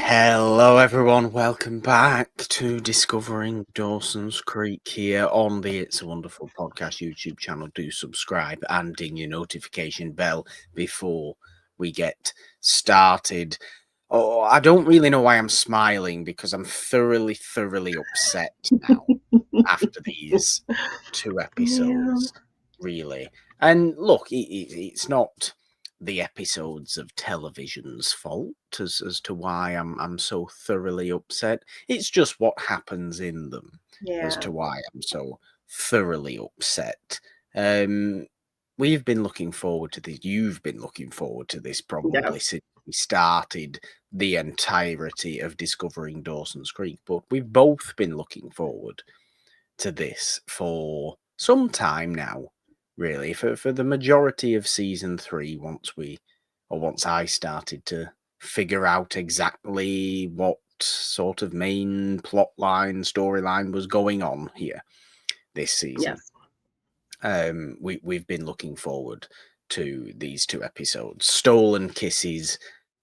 Hello everyone, welcome back to Discovering Dawson's Creek here on the It's a Wonderful Podcast YouTube channel. Do subscribe and ding your notification bell before we get started. Oh, I don't really know why I'm smiling because I'm thoroughly upset now after these two episodes, really. And look, it's not the episodes of television's fault as to why I'm so thoroughly upset. It's just what happens in them as to why I'm so thoroughly upset. We've been looking forward to this. You've been looking forward to this probably since we started the entirety of Discovering Dawson's Creek, but we've both been looking forward to this for some time now, really, for the majority of season 3, once I started to figure out exactly what sort of main storyline was going on here this season. We've been looking forward to these two episodes, Stolen Kisses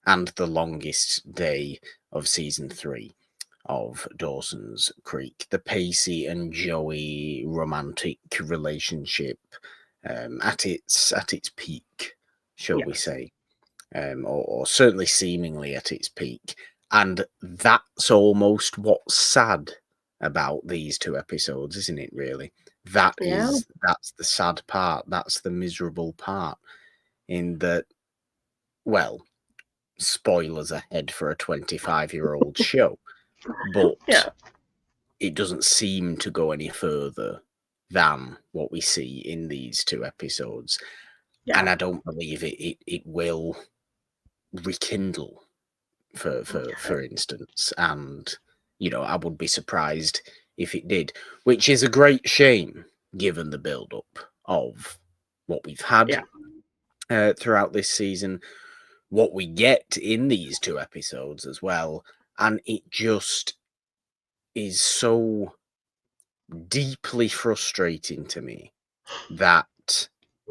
and The Longest Day of season 3 of Dawson's Creek, the Pacey and Joey romantic relationship at its peak, shall we say, or certainly seemingly at its peak. And that's almost what's sad about these two episodes, isn't it, really? That's the sad part. That's the miserable part, in that, well, spoilers ahead for a 25-year-old show, but it doesn't seem to go any further than what we see in these two episodes. And I don't believe it will rekindle, for instance. And, I would be surprised if it did, which is a great shame given the build-up of what we've had throughout this season, what we get in these two episodes as well. And it just is so deeply frustrating to me that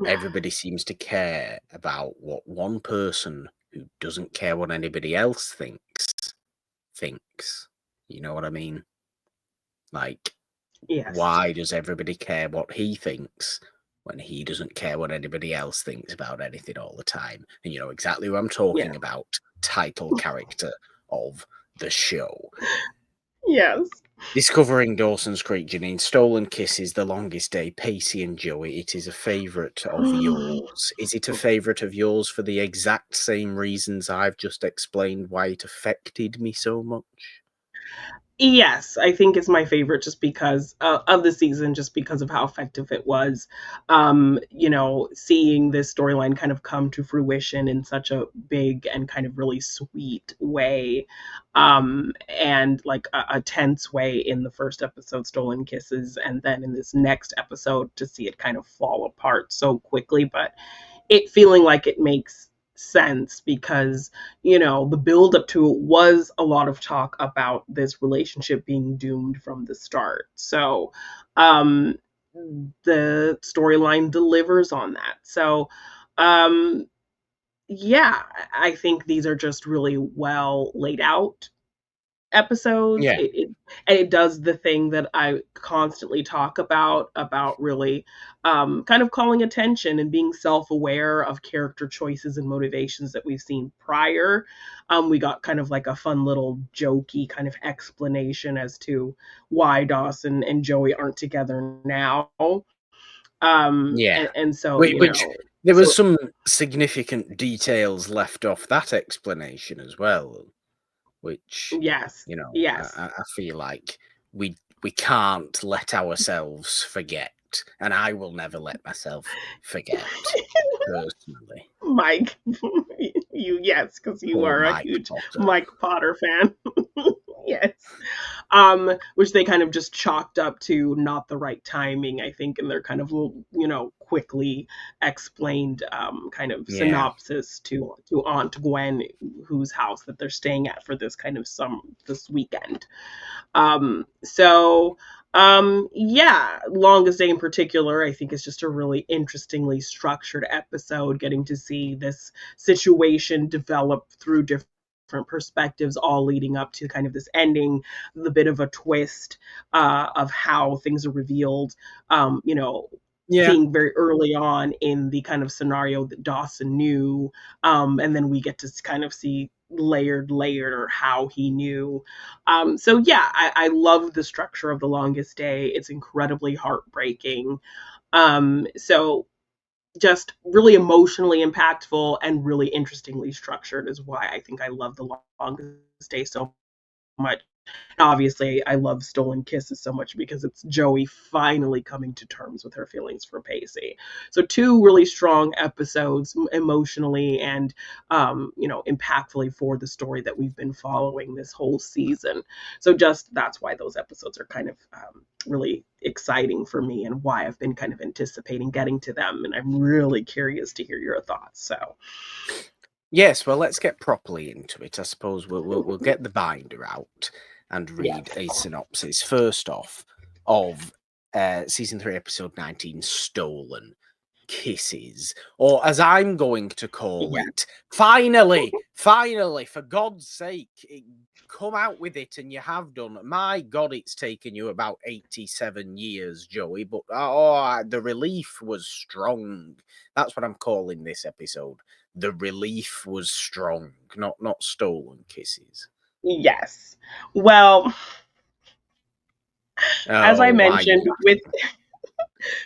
everybody seems to care about what one person who doesn't care what anybody else thinks. You know what I mean? Like, why does everybody care what he thinks when he doesn't care what anybody else thinks about anything all the time? And you know exactly what I'm talking about. Title character of the show. Discovering Dawson's Creek, Jeannine. Stolen Kisses, The Longest Day, Pacey and Joey. It is a favourite of yours. Is it a favourite of yours for the exact same reasons I've just explained why it affected me so much? Yes, I think it's my favorite just because of the season, just because of how effective it was. Seeing this storyline kind of come to fruition in such a big and kind of really sweet way, and like a tense way in the first episode, Stolen Kisses, and then in this next episode to see it kind of fall apart so quickly, but it feeling like it makes sense because the build up to it was a lot of talk about this relationship being doomed from the start. So the storyline delivers on that. So I think these are just really well laid out episodes. It does the thing that I constantly talk about really kind of calling attention and being self-aware of character choices and motivations that we've seen prior. We got kind of like a fun little jokey kind of explanation as to why Dawson and Joey aren't together now. And so there was some significant details left off that explanation as well, which I feel like we can't let ourselves forget, and I will never let myself forget personally. Mike, because you are a huge Mike Potter fan. Which they kind of just chalked up to not the right timing, I think, in their kind of quickly explained synopsis to Aunt Gwen, whose house that they're staying at for this kind of this weekend. Longest Day in particular, I think, is just a really interestingly structured episode, getting to see this situation develop through different different perspectives, all leading up to kind of this ending, the bit of a twist of how things are revealed. You know, Yeah. seeing very early on in the kind of scenario that Dawson knew, and then we get to kind of see layered or how he knew. So yeah, I love the structure of The Longest Day. It's incredibly heartbreaking. So just really emotionally impactful and really interestingly structured is why I think I love The Longest Day so much. Obviously, I love Stolen Kisses so much because it's Joey finally coming to terms with her feelings for Pacey. So two really strong episodes emotionally and impactfully for the story that we've been following this whole season. So just that's why those episodes are kind of really exciting for me and why I've been kind of anticipating getting to them. And I'm really curious to hear your thoughts. So Yes, well, let's get properly into it. I suppose we'll get the binder out and read yes, a synopsis first off of season 3, episode 19, Stolen Kisses, or as I'm going to call yeah, it, finally, for God's sake, come out with it, and you have done. My God, it's taken you about 87 years, Joey, but the relief was strong. That's what I'm calling this episode. The relief was strong, not Stolen Kisses. yes. Well, as I Oh, why you mentioned,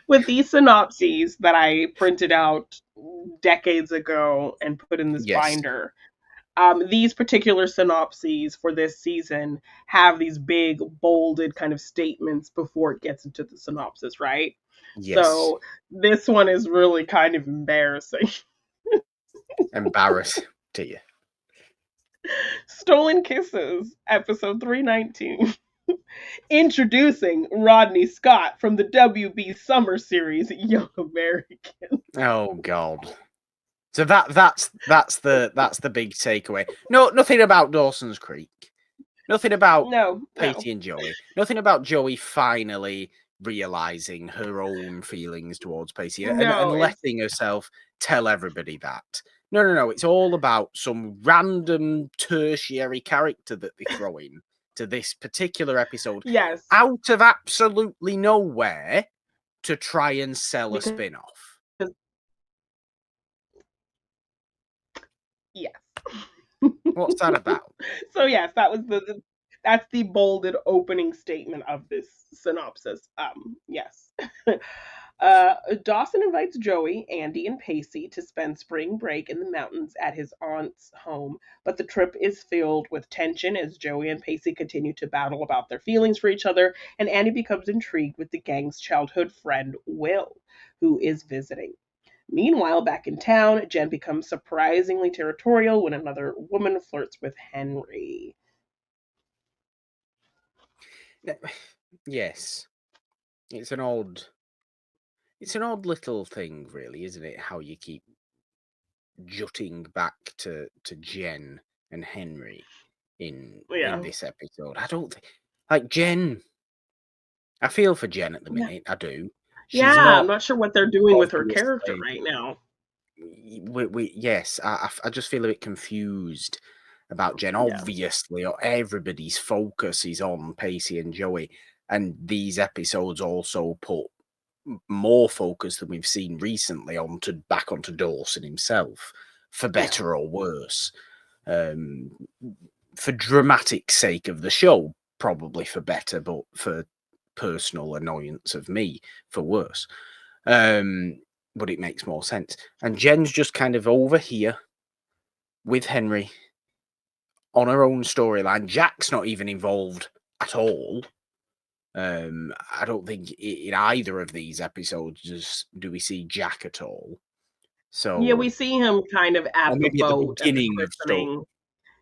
with these synopses that I printed out decades ago and put in this Yes, binder, these particular synopses for this season have these big, bolded kind of statements before it gets into the synopsis, right? yes. So this one is really kind of embarrassing. Embarrass to you. Stolen Kisses, episode 319. Introducing Rodney Scott from the WB Summer Series, Young American. Oh God. So that's the big takeaway. No, nothing about Dawson's Creek. Nothing about No, no, Pacey and Joey. Nothing about Joey finally realizing her own feelings towards Pacey and no. It's letting herself tell everybody that. No. It's all about some random tertiary character that they throw in to this particular episode yes, out of absolutely nowhere to try and sell a because spin-off. yes. What's that about? So yes, that was that's the bolded opening statement of this synopsis. Yes. Dawson invites Joey, Andy, and Pacey to spend spring break in the mountains at his aunt's home, but the trip is filled with tension as Joey and Pacey continue to battle about their feelings for each other, and Andy becomes intrigued with the gang's childhood friend, Will, who is visiting. Meanwhile, back in town, Jen becomes surprisingly territorial when another woman flirts with Henry. Yes, it's an odd little thing, really, isn't it? How you keep jutting back to Jen and Henry in Yeah. this episode. I don't think like Jen. I feel for Jen at the Yeah. minute. I do. Yeah, She's I'm not not sure what they're doing with her character obviously. right now. Yes, I just feel a bit confused about Jen. Yeah. Obviously, everybody's focus is on Pacey and Joey, and these episodes also put more focus than we've seen recently onto Dawson himself, for Yeah. better or worse. Um, for dramatic sake of the show, probably for better, but for personal annoyance of me, for worse. But it makes more sense. And Jen's just kind of over here with Henry on her own storyline. Jack's not even involved at all. I don't think in either of these episodes do we see Jack at all. Yeah, So, we see him kind of or at the maybe at the boat at the beginning of story. christening.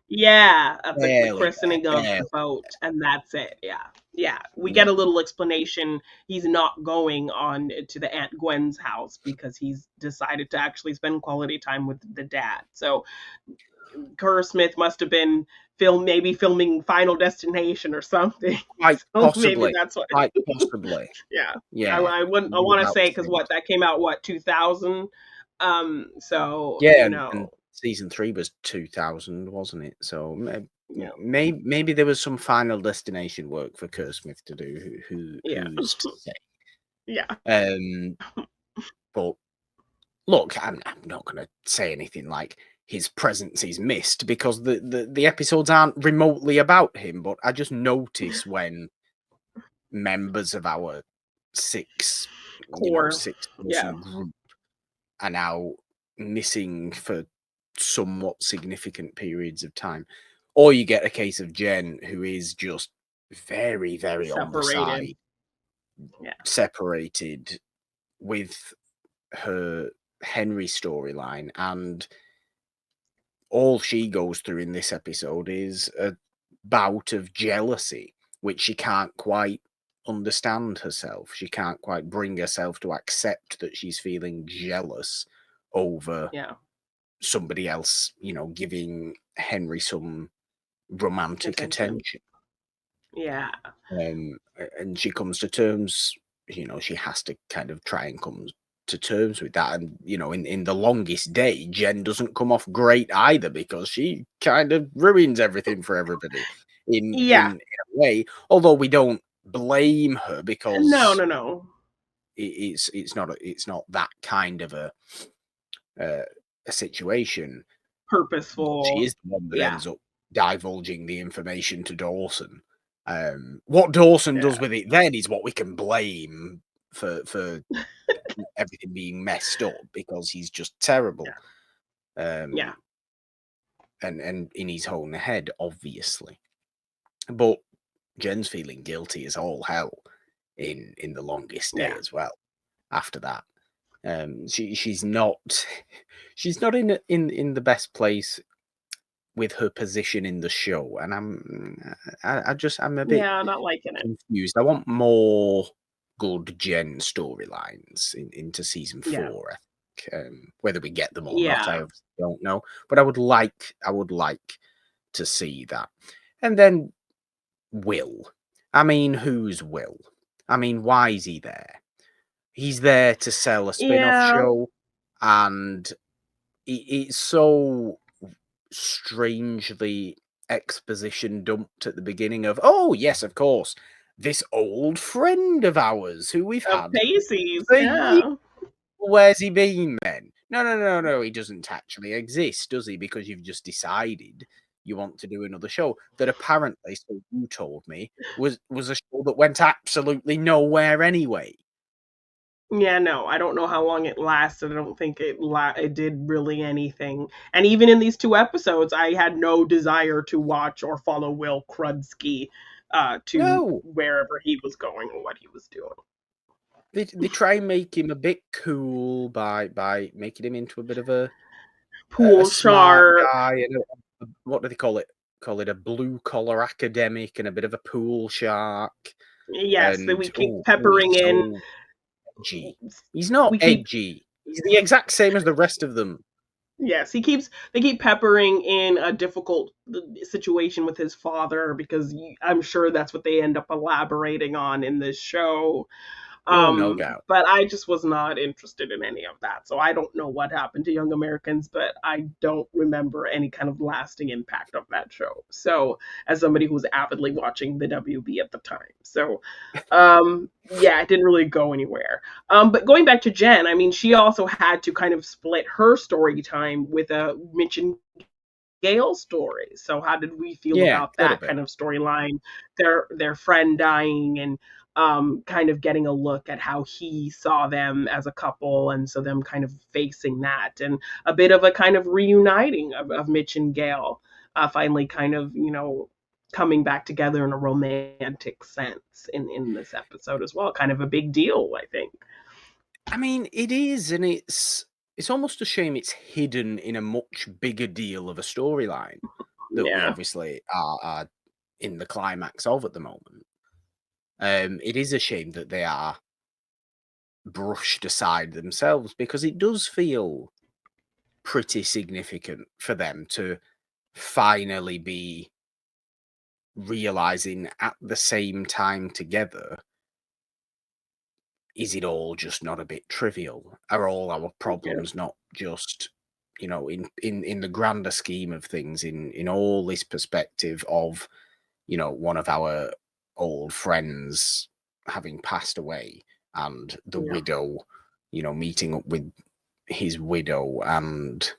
Yeah, at the Barely christening there, of the barely. boat, and that's it. Yeah. Yeah. We Yeah, get a little explanation. He's not going on to the Aunt Gwen's house because he's decided to actually spend quality time with the dad. So Kerr Smith must have been maybe filming Final Destination or something. quite So maybe possibly. that's what. Quite possibly. Yeah, Yeah, I wouldn't. I you're want to about say to because say what that. that came out 2000. So Yeah, you and know. season 3 was 2000, wasn't it? So Yeah. maybe there was some Final Destination work for Smith to do. Yeah. Who's to say? Yeah. Um, but look, I'm not going to say anything like his presence is missed because the episodes aren't remotely about him. But I just notice when members of our six, Core. Yeah. six-person group are now missing for somewhat significant periods of time. Or you get a case of Jen, who is just very, very on the Separated. side, Yeah. separated with her Henry storyline. And all she goes through in this episode is a bout of jealousy, which she can't quite understand herself. She can't quite bring herself to accept that she's feeling jealous over Yeah. somebody else, giving Henry some romantic Attention. attention. Yeah. And she comes to terms, she has to kind of try and come to terms with that. And, in the longest day, Jen doesn't come off great either because she kind of ruins everything for everybody Yeah. in a way. Although we don't blame her No, because no, no. it's not that kind of uh, a situation. But she Purposeful. is the one that Yeah. ends up divulging the information to Dawson. What Dawson Yeah. does with it then is what we can blame for everything being messed up because he's just terrible. Yeah. And in his own head, obviously. But Jen's feeling guilty as all hell in the longest day Yeah. as well. After that, she's not she's not in the best place with her position in the show, and I'm a bit Yeah. Not liking it. confused. I want more good Jen storylines into season Yeah. 4. I think. Whether we get them or not, I Yeah. obviously don't know. But I would like to see that. And then Will. I mean, who's Will? I mean, why is he there? He's there to sell a spin-off Yeah. show, and it's so strangely exposition dumped at the beginning of, oh, yes, of course, this old friend of ours who we've Of had Pacey's. for years. Yeah. Where's he been then? No, no, no, no, he doesn't actually exist, does he? Because you've just decided you want to do another show that apparently, so you told me, was a show that went absolutely nowhere anyway. Yeah, no, I don't know how long it lasted. I don't think it did really anything. And even in these 2 episodes, I had no desire to watch or follow Will Krudsky to No, wherever he was going or what he was doing. they try and make him a bit cool by making him into a bit of a Pool smart shark. guy and what do they call it? Call it a blue collar academic and a bit of a pool shark. Yes, that And we keep peppering he's in. so edgy. He's not We keep edgy. He's the exact same as the rest of them. Yes, they keep peppering in a difficult situation with his father because I'm sure that's what they end up elaborating on in this show. Oh, no doubt. But I just was not interested in any of that. So I don't know what happened to Young Americans, but I don't remember any kind of lasting impact of that show. So as somebody who was avidly watching the WB at the time. So yeah, it didn't really go anywhere. But going back to Jen, I mean, she also had to kind of split her story time with a Mitch and Gail story. So how did we feel Yeah, about a little that bit. kind of storyline? Their friend dying and kind of getting a look at how he saw them as a couple, and so them kind of facing that, and a bit of a kind of reuniting of Mitch and Gail, finally kind of coming back together in a romantic sense in this episode as well. Kind of a big deal, I think. I mean, it is, and it's almost a shame it's hidden in a much bigger deal of a storyline that we Yeah, obviously are in the climax of at the moment. It is a shame that they are brushed aside themselves because it does feel pretty significant for them to finally be realizing at the same time together, is it all just not a bit trivial? Are all our yeah, problems not just you know, in the grander scheme of things, in all this perspective of, you know, one of our old friends having passed away, and the Yeah. widow, you know, meeting up with his widow, and,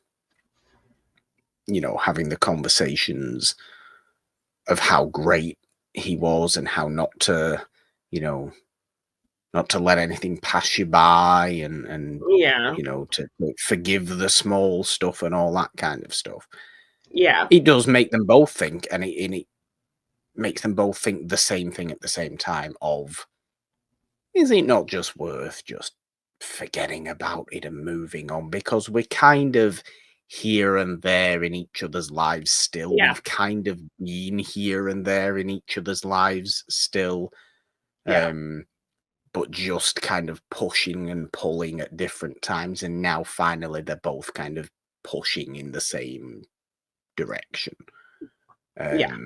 you know, having the conversations of how great he was and how not to, you know, not to let anything pass you by, and Yeah. you know, to forgive the small stuff and all that kind of stuff. Yeah. It does make them both think, and it makes them both think the same thing at the same time of, is it not just worth just forgetting about it and moving on? Because we're kind of here and there in each other's lives still. Yeah. We've kind of been here and there in each other's lives still. Yeah. But just kind of pushing and pulling at different times, and now finally they're both kind of pushing in the same direction. Yeah.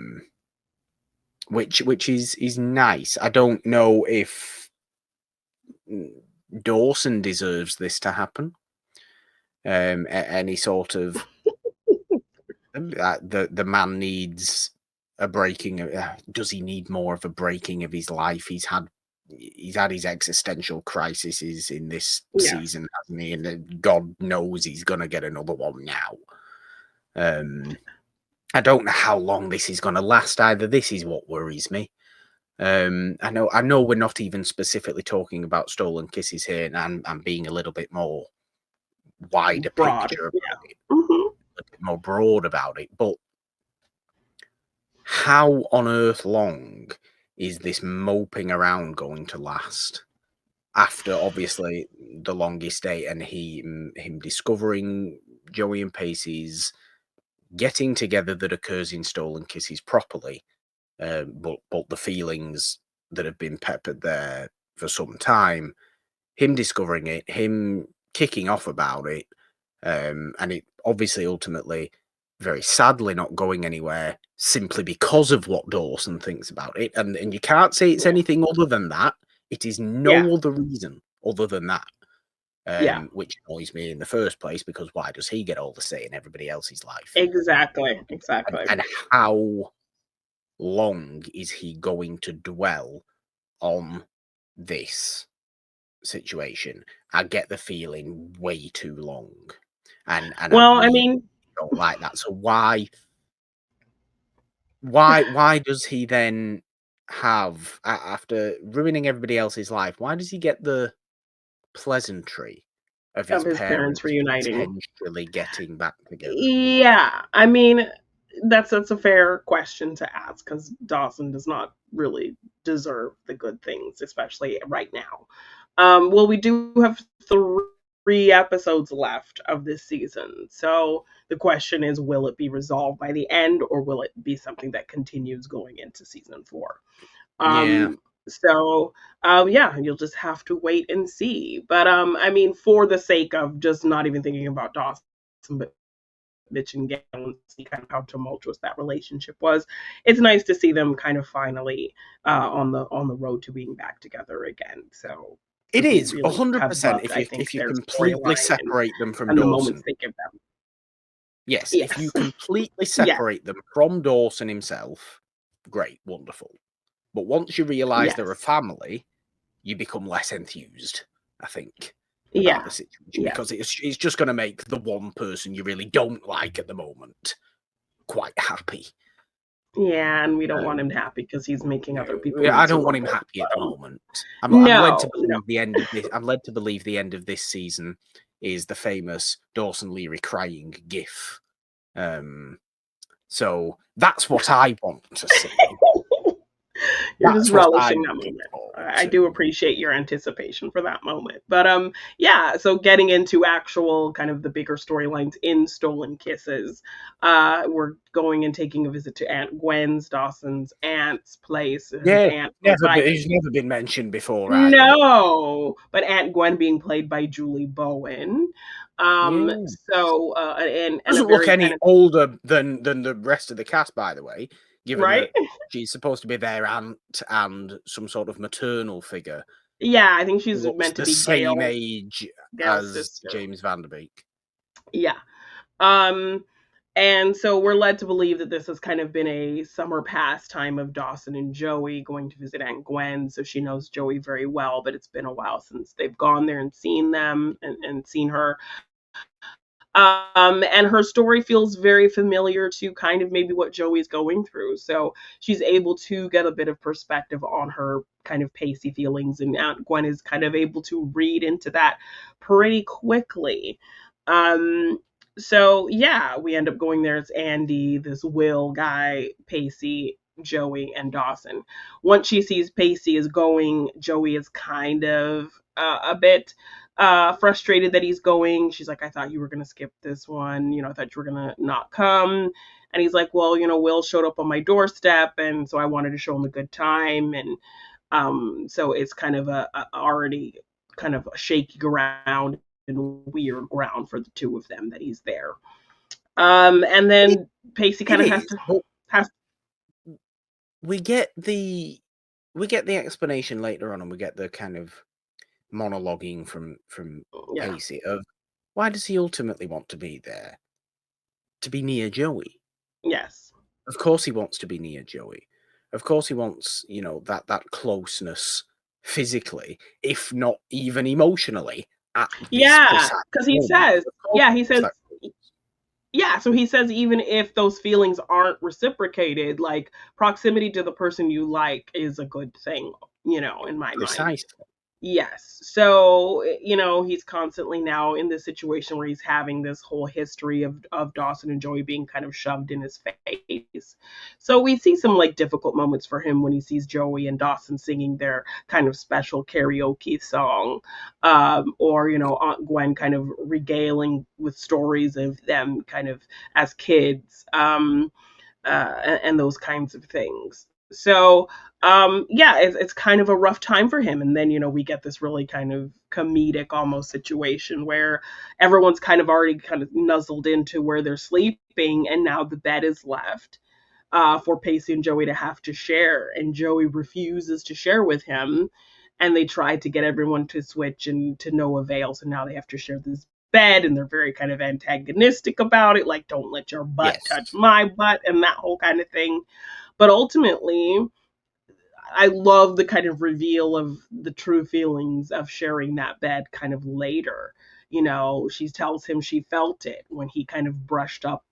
Which is nice. I don't know if Dawson deserves this to happen. Any sort of the man needs a breaking. Does he need more of a breaking of his life? He's had his existential crises in this Yes. season, hasn't he? And God knows he's gonna get another one now. I don't know how long this is gonna last either. This is what worries me. I know we're not even specifically talking about stolen kisses here, and I'm being a little bit more wider Broad. picture Yeah. about it, Hmm. a bit more broad about it. But how on earth long is this moping around going to last? After obviously the longest day, and him discovering Joey and Pacey's getting together that occurs in Stolen Kisses properly, but the feelings that have been peppered there for some time, him discovering it, him kicking off about it, and it obviously ultimately, very sadly, not going anywhere simply because of what Dawson thinks about it, and you can't say it's Yeah. anything other than that. It is Yeah. no other reason other than that, Yeah. which annoys me in the first place, because why does he get all the say in everybody else's life? Exactly. And, Exactly. and how long is he going to dwell on this situation? I get the feeling way too long, and I Well, I really mean, don't like that. So why does he then have, after ruining everybody else's life, why does he get the pleasantry of his of his parents parents reuniting. potentially getting back together? Yeah, I mean, that's a fair question to ask because Dawson does not really deserve the good things, especially right now. Well, we do have three episodes left of this season, so the question is, will it be resolved by the end, or will it be something that continues going into season 4? Yeah, So yeah, you'll just have to wait and see. But I mean, for the sake of just not even thinking about Dawson, but Mitch and Gail, and see kind of how tumultuous that relationship was, it's nice to see them kind of finally on the road to being back together again. So it because we is really have 100%. loved, If I you think, if you their completely storyline separate them from and the moments Dawson, they give them. yes, if you Yes, completely yes, separate them from Dawson himself, great, wonderful. But once you realise they're a yes, family, you become less enthused, I think, about yeah, the situation, yeah. because it's just going to make the one person you really don't like at the moment quite happy. Yeah, and we don't want Um, him happy because he's making other people yeah, I don't want him miserable. happy at the moment. I'm led to No, no. believe the end of this. I'm led to believe the end of this season is the famous Dawson Leary crying GIF. Um, so that's what I want to see. You're just That's what relishing I'm that looking moment. forward I to. do appreciate your anticipation for that moment. But yeah, so getting into actual kind of the bigger storylines in Stolen Kisses, we're going and taking a visit to Aunt Gwen's, Dawson's aunt's place, his Yeah, aunt played by he's never been mentioned before either. no, but Aunt Gwen being played by Julie Bowen. Yeah. So and a Doesn't look very kind any of older than the rest of the cast, by the way, given right. that she's supposed to be their aunt and some sort of maternal figure. Yeah, I think she's Looks meant to the be same Gail's age Gail's as sister. James Van Der Beek. Yeah. Um, and so we're led to believe that this has kind of been a summer pastime of Dawson and Joey going to visit Aunt Gwen. So she knows Joey very well, but it's been a while since they've gone there and seen them and seen her. And her story feels very familiar to kind of maybe what Joey's going through. So she's able to get a bit of perspective on her kind of Pacey feelings, and Aunt Gwen is kind of able to read into that pretty quickly. Um, so yeah, we end up going there. It's Andy, this Will guy, Pacey, Joey, and Dawson. Once she sees Pacey is going, Joey is kind of a bit frustrated that he's going. She's like, I thought you were going to skip this one. I thought you were going to not come. And he's like, well, Will showed up on my doorstep. And so I wanted to show him a good time. And so it's kind of a already kind of a shaky ground and weird ground for the two of them that he's there. And then Pacey kind of has we get the explanation later on, and we get the kind of monologuing from yeah. Pacey of why does he ultimately want to be there? To be near Joey. Yes. Of course he wants to be near Joey. Of course he wants, that closeness physically, if not even emotionally, at this Yeah, precise because he moment. says, Of course yeah, he he wants says, that. yeah, so he says even if those feelings aren't reciprocated, like proximity to the person you like is a good thing, in my mind. Precisely. Yes. So, he's constantly now in this situation where he's having this whole history of Dawson and Joey being kind of shoved in his face. So we see some like difficult moments for him when he sees Joey and Dawson singing their kind of special karaoke song, or, Aunt Gwen kind of regaling with stories of them kind of as kids, and those kinds of things. So yeah, it's kind of a rough time for him. And then we get this really kind of comedic almost situation where everyone's kind of already kind of nuzzled into where they're sleeping, and now the bed is left for Pacey and Joey to have to share, and Joey refuses to share with him, and they try to get everyone to switch, and to no avail. So now they have to share this bed, and they're very kind of antagonistic about it, like don't let your butt touch my butt and that whole kind of thing. But ultimately, I love the kind of reveal of the true feelings of sharing that bed kind of later. She tells him she felt it when he kind of brushed up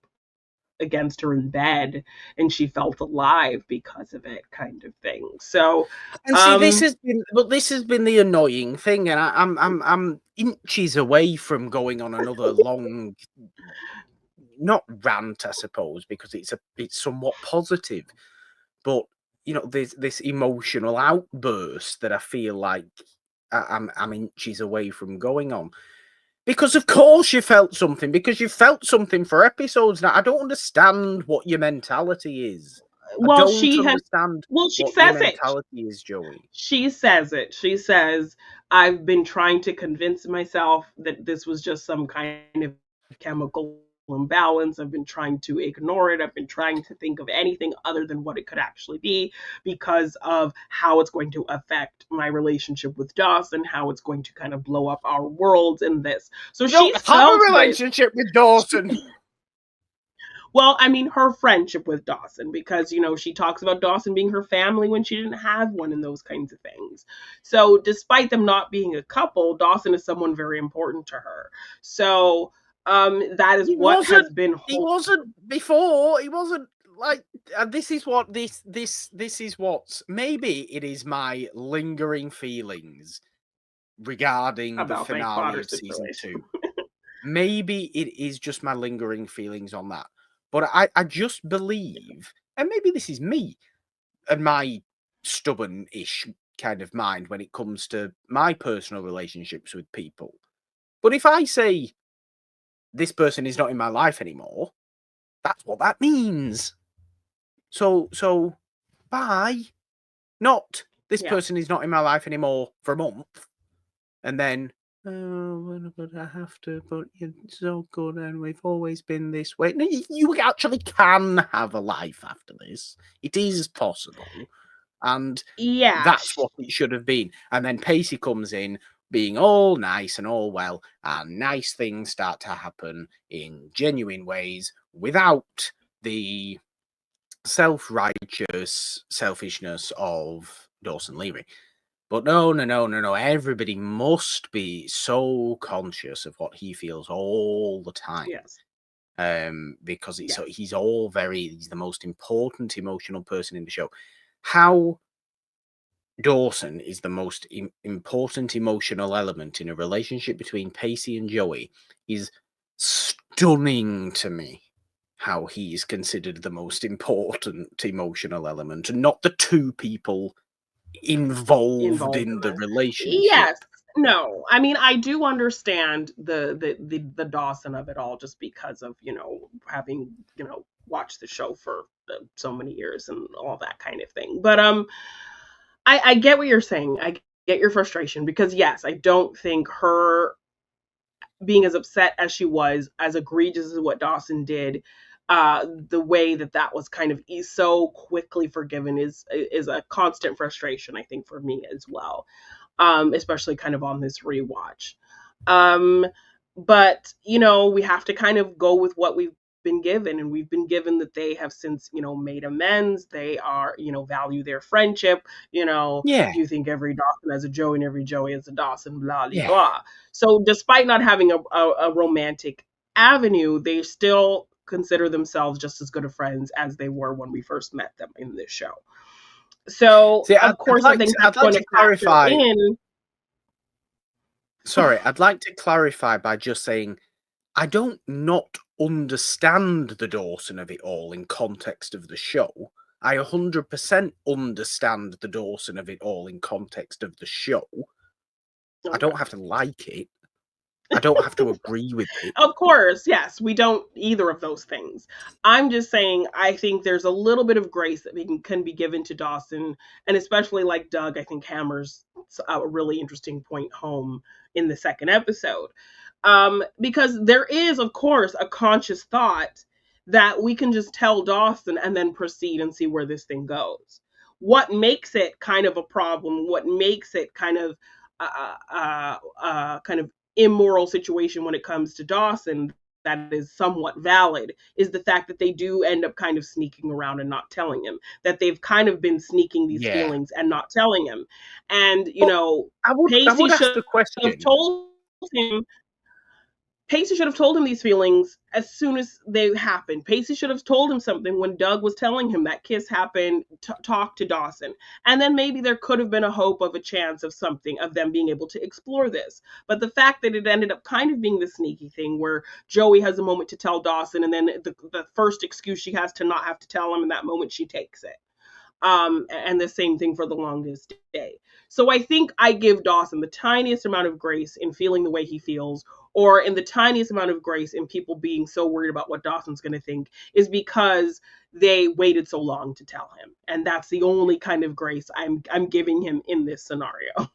against her in bed, and she felt alive because of it, kind of thing. So, and see, this has been the annoying thing, and I'm inches away from going on another long, not rant, I suppose, because it's somewhat positive, but there's this emotional outburst that I feel like I'm inches away from going on. Because of course you felt something, because you felt something for episodes now. I don't understand what your mentality is. I well, don't understand she what your says it. mentality is, Joey. She says it. She says, I've been trying to convince myself that this was just some kind of chemical imbalance. I've been trying to ignore it. I've been trying to think of anything other than what it could actually be, because of how it's going to affect my relationship with Dawson, how it's going to kind of blow up our worlds in this. So You don't have a relationship with Dawson. Well, I mean, her friendship with Dawson, because, she talks about Dawson being her family when she didn't have one, and those kinds of things. So, despite them not being a couple, Dawson is someone very important to her. So, that is what has been. He wasn't before. He wasn't like. This is what this is what maybe it is my lingering feelings regarding the finale of season 2. Maybe it is just my lingering feelings on that. But I just believe, and maybe this is me and my stubborn-ish kind of mind when it comes to my personal relationships with people. But if I say this person is not in my life anymore, that's what that means. So bye. Not this person is not in my life anymore for a month, and then but I have to, but you're so good and we've always been this way. No, you actually can have a life after this. It is possible. And that's what it should have been. And then Pacey comes in being all nice and all well, and nice things start to happen in genuine ways without the self-righteous selfishness of Dawson Leary. But no. Everybody must be so conscious of what he feels all the time. Yes. Because Yes. he's the most important emotional person in the show. How Dawson is the most important emotional element in a relationship between Pacey and Joey is stunning to me. How he is considered the most important emotional element, and not the two people involved in the this. relationship. Yes. No. I mean, I do understand the Dawson of it all, just because of, having, watched the show for so many years and all that kind of thing. But I get what you're saying. I get your frustration, because yes, I don't think her being as upset as she was, as egregious as what Dawson did, the way that was kind of so quickly forgiven is a constant frustration, I think, for me as well, especially kind of on this rewatch. But we have to kind of go with what we've been given, and we've been given that they have since made amends. They are value their friendship. Yeah, You think every Dawson has a Joey and every Joey has a Dawson, blah blah yeah. blah. So despite not having a romantic avenue, they still consider themselves just as good of friends as they were when we first met them in this show. So See, of course, I think that's I'd like going to to factor clarify. in. Sorry, I'd like to clarify by just saying I don't not understand the Dawson of it all in context of the show. I 100% understand the Dawson of it all in context of the show. I don't have to like it. I don't have to agree with it. Of course, yes, we don't either of those things. I'm just saying, I think there's a little bit of grace that can be given to Dawson, and especially like Doug, I think hammers a really interesting point home in the second episode. Because there is, of course, a conscious thought that we can just tell Dawson and then proceed and see where this thing goes. What makes it kind of a problem, what makes it kind of kind of immoral situation when it comes to Dawson, that is somewhat valid, is the fact that they do end up kind of sneaking around and not telling him, that they've kind of been sneaking these Yeah. feelings and not telling him. And I Pacey would ask should the have question. told him. Pacey should have told him these feelings as soon as they happened. Pacey should have told him something when Doug was telling him that kiss happened, talk to Dawson. And then maybe there could have been a hope of a chance of something, of them being able to explore this. But the fact that it ended up kind of being the sneaky thing where Joey has a moment to tell Dawson, and then the first excuse she has to not have to tell him in that moment, she takes it. And the same thing for the longest day. So I think I give Dawson the tiniest amount of grace in feeling the way he feels, or in the tiniest amount of grace in people being so worried about what Dawson's going to think, is because they waited so long to tell him, and that's the only kind of grace I'm giving him in this scenario.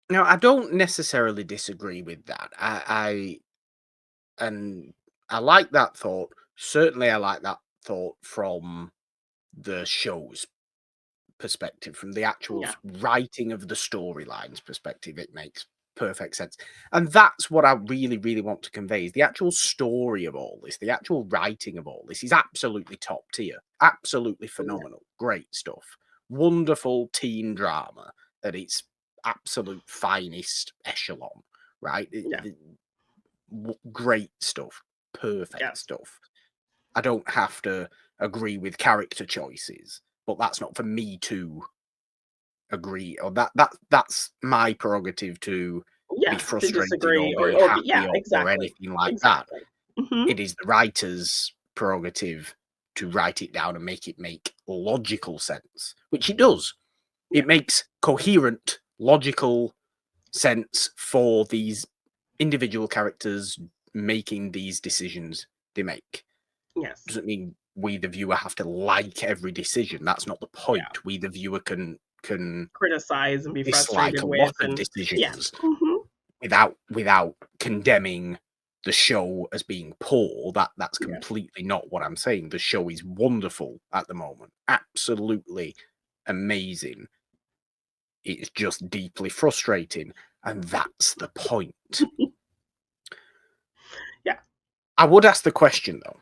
Now, I don't necessarily disagree with that. I like that thought. Certainly, I like that thought from the show's perspective, from the actual Yeah. writing of the storylines perspective. It makes perfect sense, and that's what I really, really want to convey: is the actual story of all this, the actual writing of all this is absolutely top tier, absolutely phenomenal, great stuff, wonderful teen drama at its absolute finest echelon, right? Yeah. Great stuff, perfect Yes. stuff. I don't have to agree with character choices, but that's not for me to agree, or that's my prerogative to be Yes, to frustrated or disagree, be or be, happy, yeah, or exactly. anything like that. Exactly. Hmm. It is the writer's prerogative to write it down and make it make logical sense, which it does. Yeah. It makes coherent, logical sense for these individual characters making these decisions they make. Yes. Doesn't mean we, the viewer, have to like every decision. That's not the Yeah. point. We, the viewer, can Criticize and be dislike frustrated a with, lot of and yeah. decisions Hmm. without condemning the show as being poor. That's Yeah. completely not what I'm saying. The show is wonderful at the moment, absolutely amazing. It's just deeply frustrating, And that's the point. Yeah. I would ask the question, though.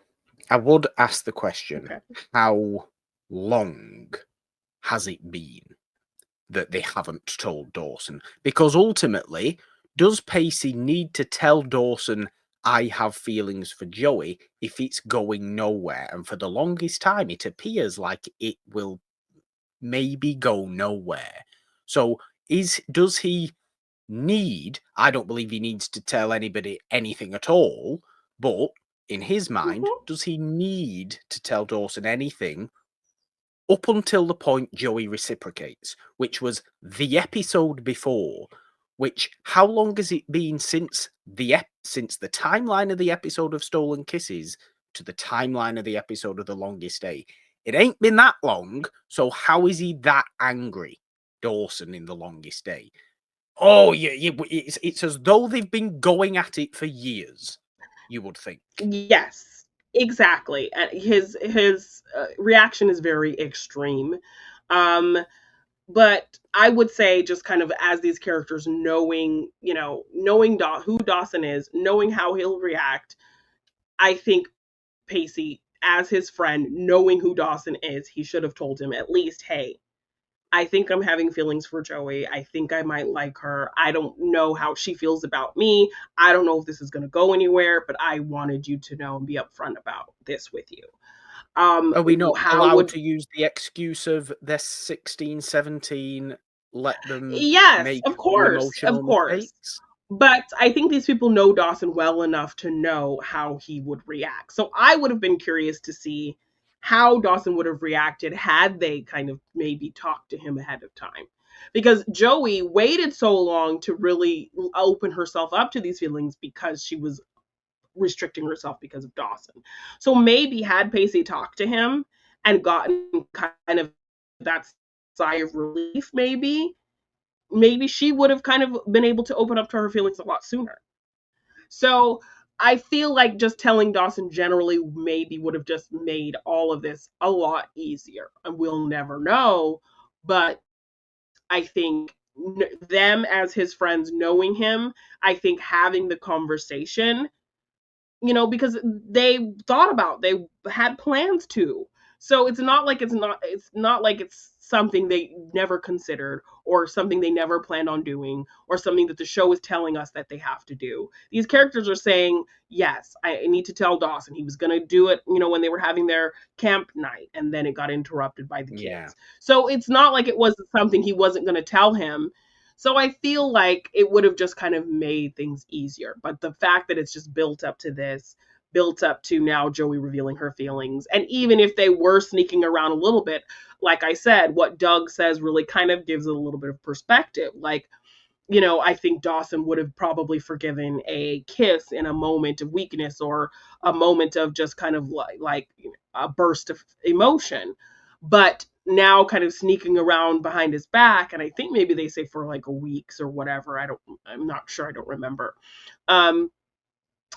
I would ask the question, Okay. how long has it been that they haven't told Dawson? Because ultimately, does Pacey need to tell Dawson, I have feelings for Joey, if it's going nowhere? And for the longest time, it appears like it will maybe go nowhere. So does he need, I don't believe he needs to tell anybody anything at all, but in his mind, Hmm. does he need to tell Dawson anything up until the point Joey reciprocates, which was the episode before? Which, how long has it been since since the timeline of the episode of Stolen Kisses to the timeline of the episode of The Longest Day? It ain't been that long, so how is he that angry, Dawson, in The Longest Day? Oh, yeah, it's as though they've been going at it for years, you would think. Yes, exactly. His reaction is very extreme. Um, but I would say, just kind of as these characters, knowing, knowing who Dawson is, knowing how he'll react, I think Pacey, as his friend, knowing who Dawson is, he should have told him at least, hey, I think I'm having feelings for Joey. I think I might like her. I don't know how she feels about me. I don't know if this is going to go anywhere, but I wanted you to know and be upfront about this with you. Are we not How allowed would to use the excuse of they're 16, 17, let them Yes, make of the course, of emotional course. mistakes? But I think these people know Dawson well enough to know how he would react. So I would have been curious to see how Dawson would have reacted had they kind of maybe talked to him ahead of time. Because Joey waited so long to really open herself up to these feelings because she was restricting herself because of Dawson. So maybe had Pacey talked to him and gotten kind of that sigh of relief, maybe she would have kind of been able to open up to her feelings a lot sooner. So I feel like just telling Dawson generally maybe would have just made all of this a lot easier. And we'll never know. But I think them as his friends, knowing him, I think having the conversation, because they thought about, they had plans to. So it's not like it's something they never considered, or something they never planned on doing, or something that the show is telling us that they have to do. These characters are saying, yes, I need to tell Dawson. He was going to do it, when they were having their camp night, and then it got interrupted by the Yeah. kids. So it's not like it was something he wasn't going to tell him. So I feel like it would have just kind of made things easier. But the fact that it's just built up to this, built up to now Joey revealing her feelings. And even if they were sneaking around a little bit, like I said, what Doug says really kind of gives it a little bit of perspective. Like, I think Dawson would have probably forgiven a kiss in a moment of weakness, or a moment of just kind of like a burst of emotion. But now kind of sneaking around behind his back, and I think maybe they say for like a weeks or whatever. I'm not sure. I don't remember. Um,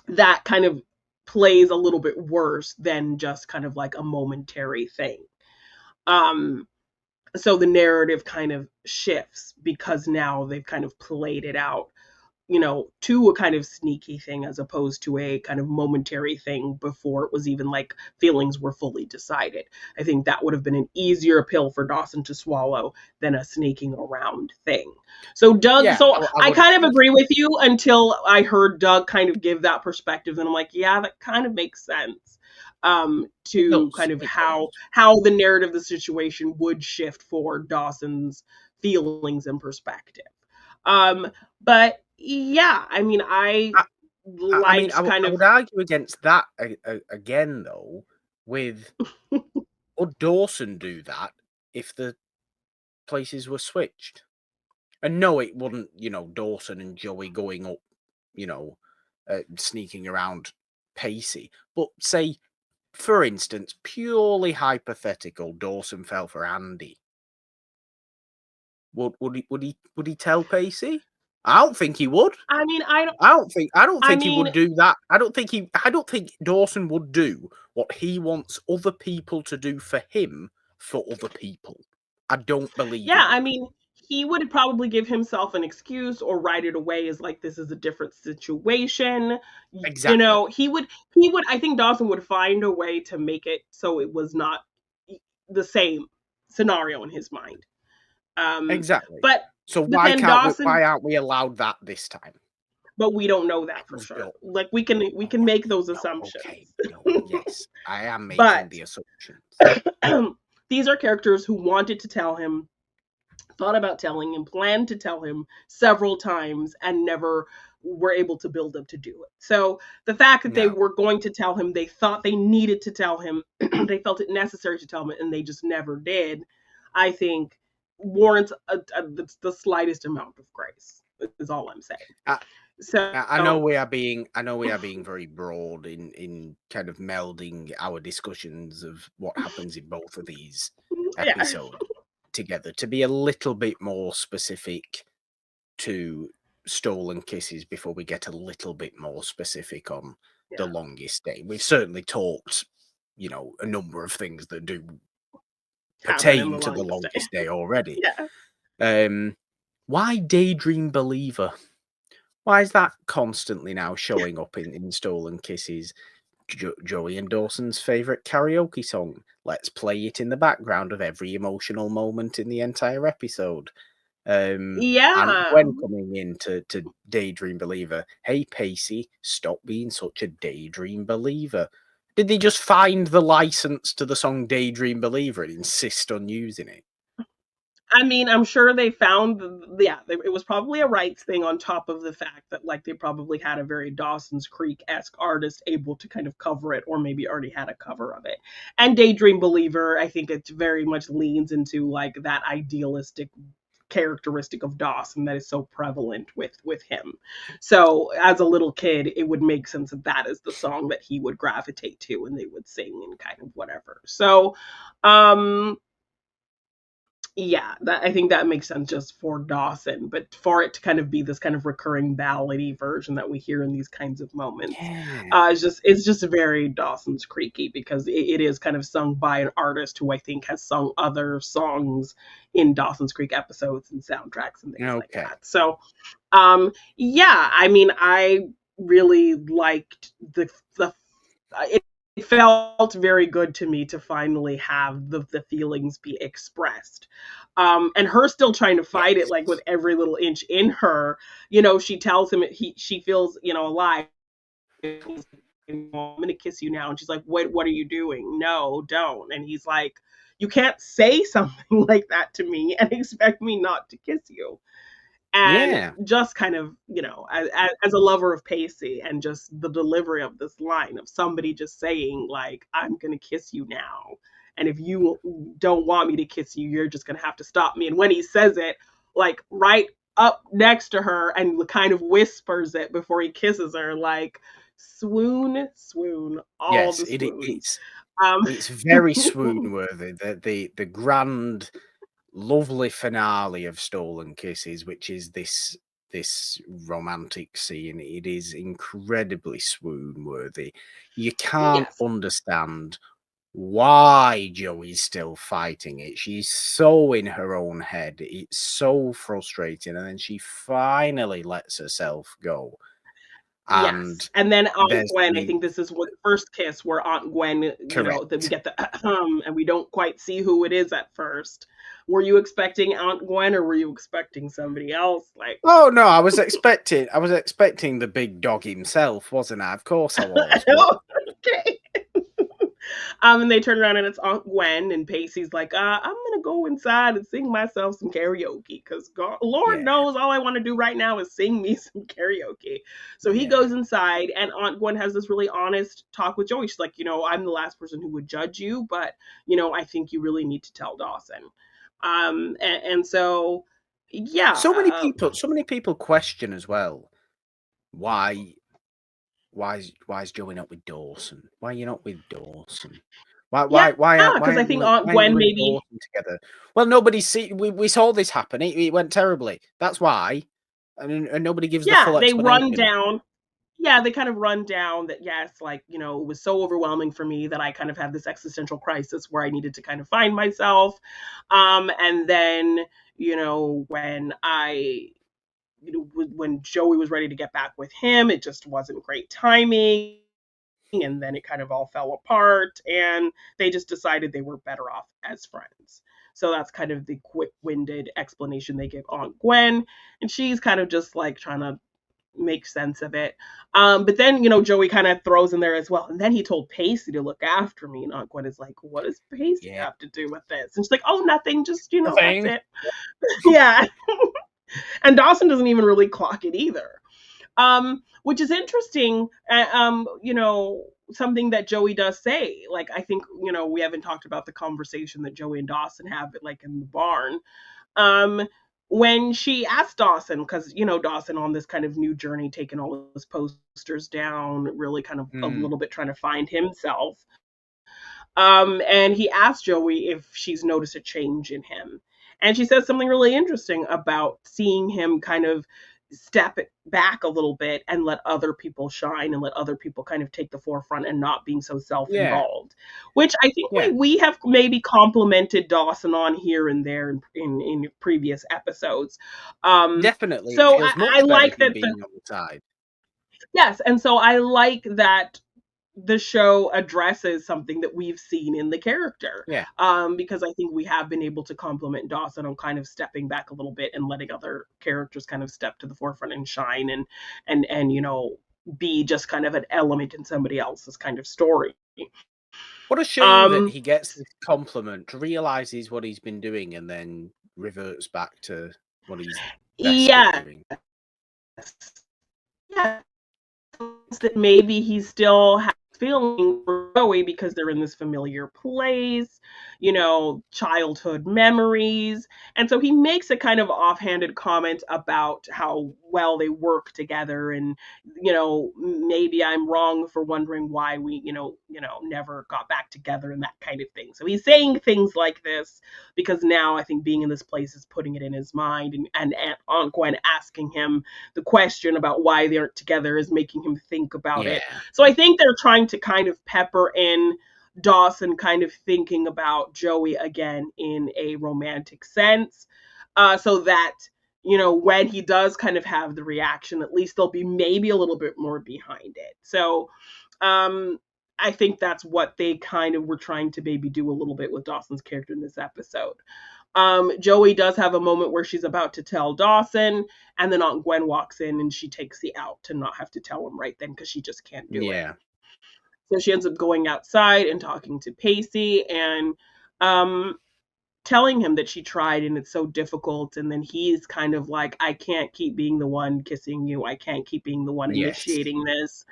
that kind of plays a little bit worse than just kind of like a momentary thing. Um, so the narrative kind of shifts because now they've kind of played it out, to a kind of sneaky thing, as opposed to a kind of momentary thing before it was even like feelings were fully decided. I think that would have been an easier pill for Dawson to swallow than a sneaking around thing. So Doug, Yeah, so I I would kind of agree. agree with you until I heard Doug kind of give that perspective, and I'm like, yeah, that kind of makes sense. It To does. kind of It does. how the narrative of the situation would shift for Dawson's feelings and perspective. Um, but yeah, I mean, I I mean, liked kind I of would argue against that again, though, with would Dawson do that if the places were switched? And no, it wouldn't, Dawson and Joey going up, sneaking around Pacey. But say, for instance, purely hypothetical, Dawson fell for Andy. Would he tell Pacey? I don't think he would. I mean, I don't think he mean, would do that. I don't think Dawson would do what he wants other people to do for him for other people. I don't believe he yeah, I would. mean, he would probably give himself an excuse or write it away as like this is a different situation. You Exactly. know, he would I think Dawson would find a way to make it so it was not the same scenario in his mind. Um Exactly. but So but then why Dawson, aren't we allowed that this time? but we don't know that for Because sure. you're Like we can oh, make those no, okay, assumptions. no, yes, I am making But the assumptions. these are characters who wanted to tell him, thought about telling him, planned to tell him several times, and never were able to build up to do it. So the fact that they No. were going to tell him, they thought they needed to tell him, they felt it necessary to tell him, and they just never did, I think warrants the slightest amount of grace, is all I'm saying. I So, I know we are being very broad in kind of melding our discussions of what happens in both of these yeah. episodes together to be a little bit more specific to Stolen Kisses before we get a little bit more specific on The Yeah. Longest Day. We've certainly talked, a number of things that do Happen in the pertain to The longest day. Longest Day already. Yeah. Um, why Daydream Believer? Why is that constantly now showing up in Stolen Kisses? Joey and Dawson's favourite karaoke song. Let's play it in the background of every emotional moment in the entire episode. Aunt Yeah. Gwen coming in to Daydream Believer. Hey Pacey, stop being such a daydream believer. Did they just find the license to the song Daydream Believer and insist on using it? I mean, I'm sure they found, yeah, it was probably a rights thing on top of the fact that, like, they probably had a very Dawson's Creek esque artist able to kind of cover it, or maybe already had a cover of it. And Daydream Believer, I think it very much leans into like that idealistic characteristic of Dawson that is so prevalent with him. So as a little kid, it would make sense that that is the song that he would gravitate to and they would sing and kind of whatever. So um yeah, that I think that makes sense just for Dawson, but for it to kind of be this kind of recurring ballady version that we hear in these kinds of moments, Yeah. it's just very Dawson's Creaky because it is kind of sung by an artist who I think has sung other songs in Dawson's Creek episodes and soundtracks and things like Okay. that. So, yeah, I mean, I really liked the it felt very good to me to finally have the feelings be expressed. And her still trying to fight it Yes. like with every little inch in her. You know, she tells him she feels, alive. I'm gonna kiss you now. And she's like, what are you doing? No, don't. And he's like, you can't say something like that to me and expect me not to kiss you. And Yeah. just kind of, as a lover of Pacey and just the delivery of this line of somebody just saying, like, I'm going to kiss you now. And if you don't want me to kiss you, you're just going to have to stop me. And when he says it, like, right up next to her and kind of whispers it before he kisses her, like, swoon, swoon, all Yes. the swoons. It's Um, it's very swoon worthy. The grand lovely finale of Stolen Kisses, which is this romantic scene. It is incredibly swoon worthy. You can't yes. understand why Joey's still fighting it. She's so in her own head. It's so frustrating. And then she finally lets herself go. Yes. And And then Aunt there's Gwen, I the think this is what the first kiss where Aunt Gwen, that we correct. get the and we don't quite see who it is at first. Were you expecting Aunt Gwen or were you expecting somebody else? Like, Oh no, I was expecting the big dog himself, wasn't I? Of course I was. But okay. And they turn around and it's Aunt Gwen, and Pacey's like, I'm gonna go inside and sing myself some karaoke because Lord yeah, knows all I want to do right now is sing me some karaoke. So he yeah. goes inside, and Aunt Gwen has this really honest talk with Joey. She's like, I'm the last person who would judge you, but I think you really need to tell Dawson. And so, yeah, So many people question as well why why is Joey not with Dawson? Why are you not with Dawson? yeah, because I think Aunt Why aren't Gwen you and maybe. Dawson together? Well, nobody see we saw this happen. It went terribly. That's why, and nobody gives the Yeah, full they run explanation. down. Yeah, they kind of run down that, yes, like, it was so overwhelming for me that I kind of had this existential crisis where I needed to kind of find myself. And then, when when Joey was ready to get back with him, it just wasn't great timing. And then it kind of all fell apart. And they just decided they were better off as friends. So that's kind of the quick winded explanation they give Aunt Gwen. And she's kind of just like trying to make sense of it. But then, Joey kind of throws in there as well. And then he told Pacey to look after me. And Aunt Gwen is like, what does Pacey Yeah. have to do with this? And she's like, oh, nothing. Just, The that's thing. it. Yeah. And Dawson doesn't even really clock it either. Which is interesting. Something that Joey does say. Like, I think, we haven't talked about the conversation that Joey and Dawson have, like in the barn. When she asked Dawson, because Dawson on this kind of new journey, taking all his posters down, really kind of a little bit trying to find himself. And he asked Joey if she's noticed a change in him. And she says something really interesting about seeing him kind of step it back a little bit and let other people shine and let other people kind of take the forefront and not being so Yeah. self-involved, which I think Yeah. we have maybe complimented Dawson on here and there in previous episodes. Definitely. It So feels I much better like him that. being on the side. Yes, and so I like that the show addresses something that we've seen in the character. Yeah. Because I think we have been able to compliment Dawson on kind of stepping back a little bit and letting other characters kind of step to the forefront and shine and be just kind of an element in somebody else's kind of story. What a shame that Um he gets this compliment, realizes what he's been doing, and then reverts back to what he's best at yes. doing. Yeah. That maybe he still has feeling for Joey because they're in this familiar place, childhood memories. And so he makes a kind of offhanded comment about how well they work together and, maybe I'm wrong for wondering why we, never got back together and that kind of thing. So he's saying things like this because now I think being in this place is putting it in his mind and Aunt Gwen asking him the question about why they aren't together is making him think about it. Yeah. So I think they're trying to kind of pepper in Dawson kind of thinking about Joey again in a romantic sense. So that, when he does kind of have the reaction, at least there'll be maybe a little bit more behind it. So I think that's what they kind of were trying to maybe do a little bit with Dawson's character in this episode. Joey does have a moment where she's about to tell Dawson, and then Aunt Gwen walks in and she takes the out to not have to tell him right then because she just can't do it. Yeah. So she ends up going outside and talking to Pacey and um, telling him that she tried and it's so difficult. And then he's kind of like, I can't keep being the one kissing you. I can't keep being the one Yes. initiating this.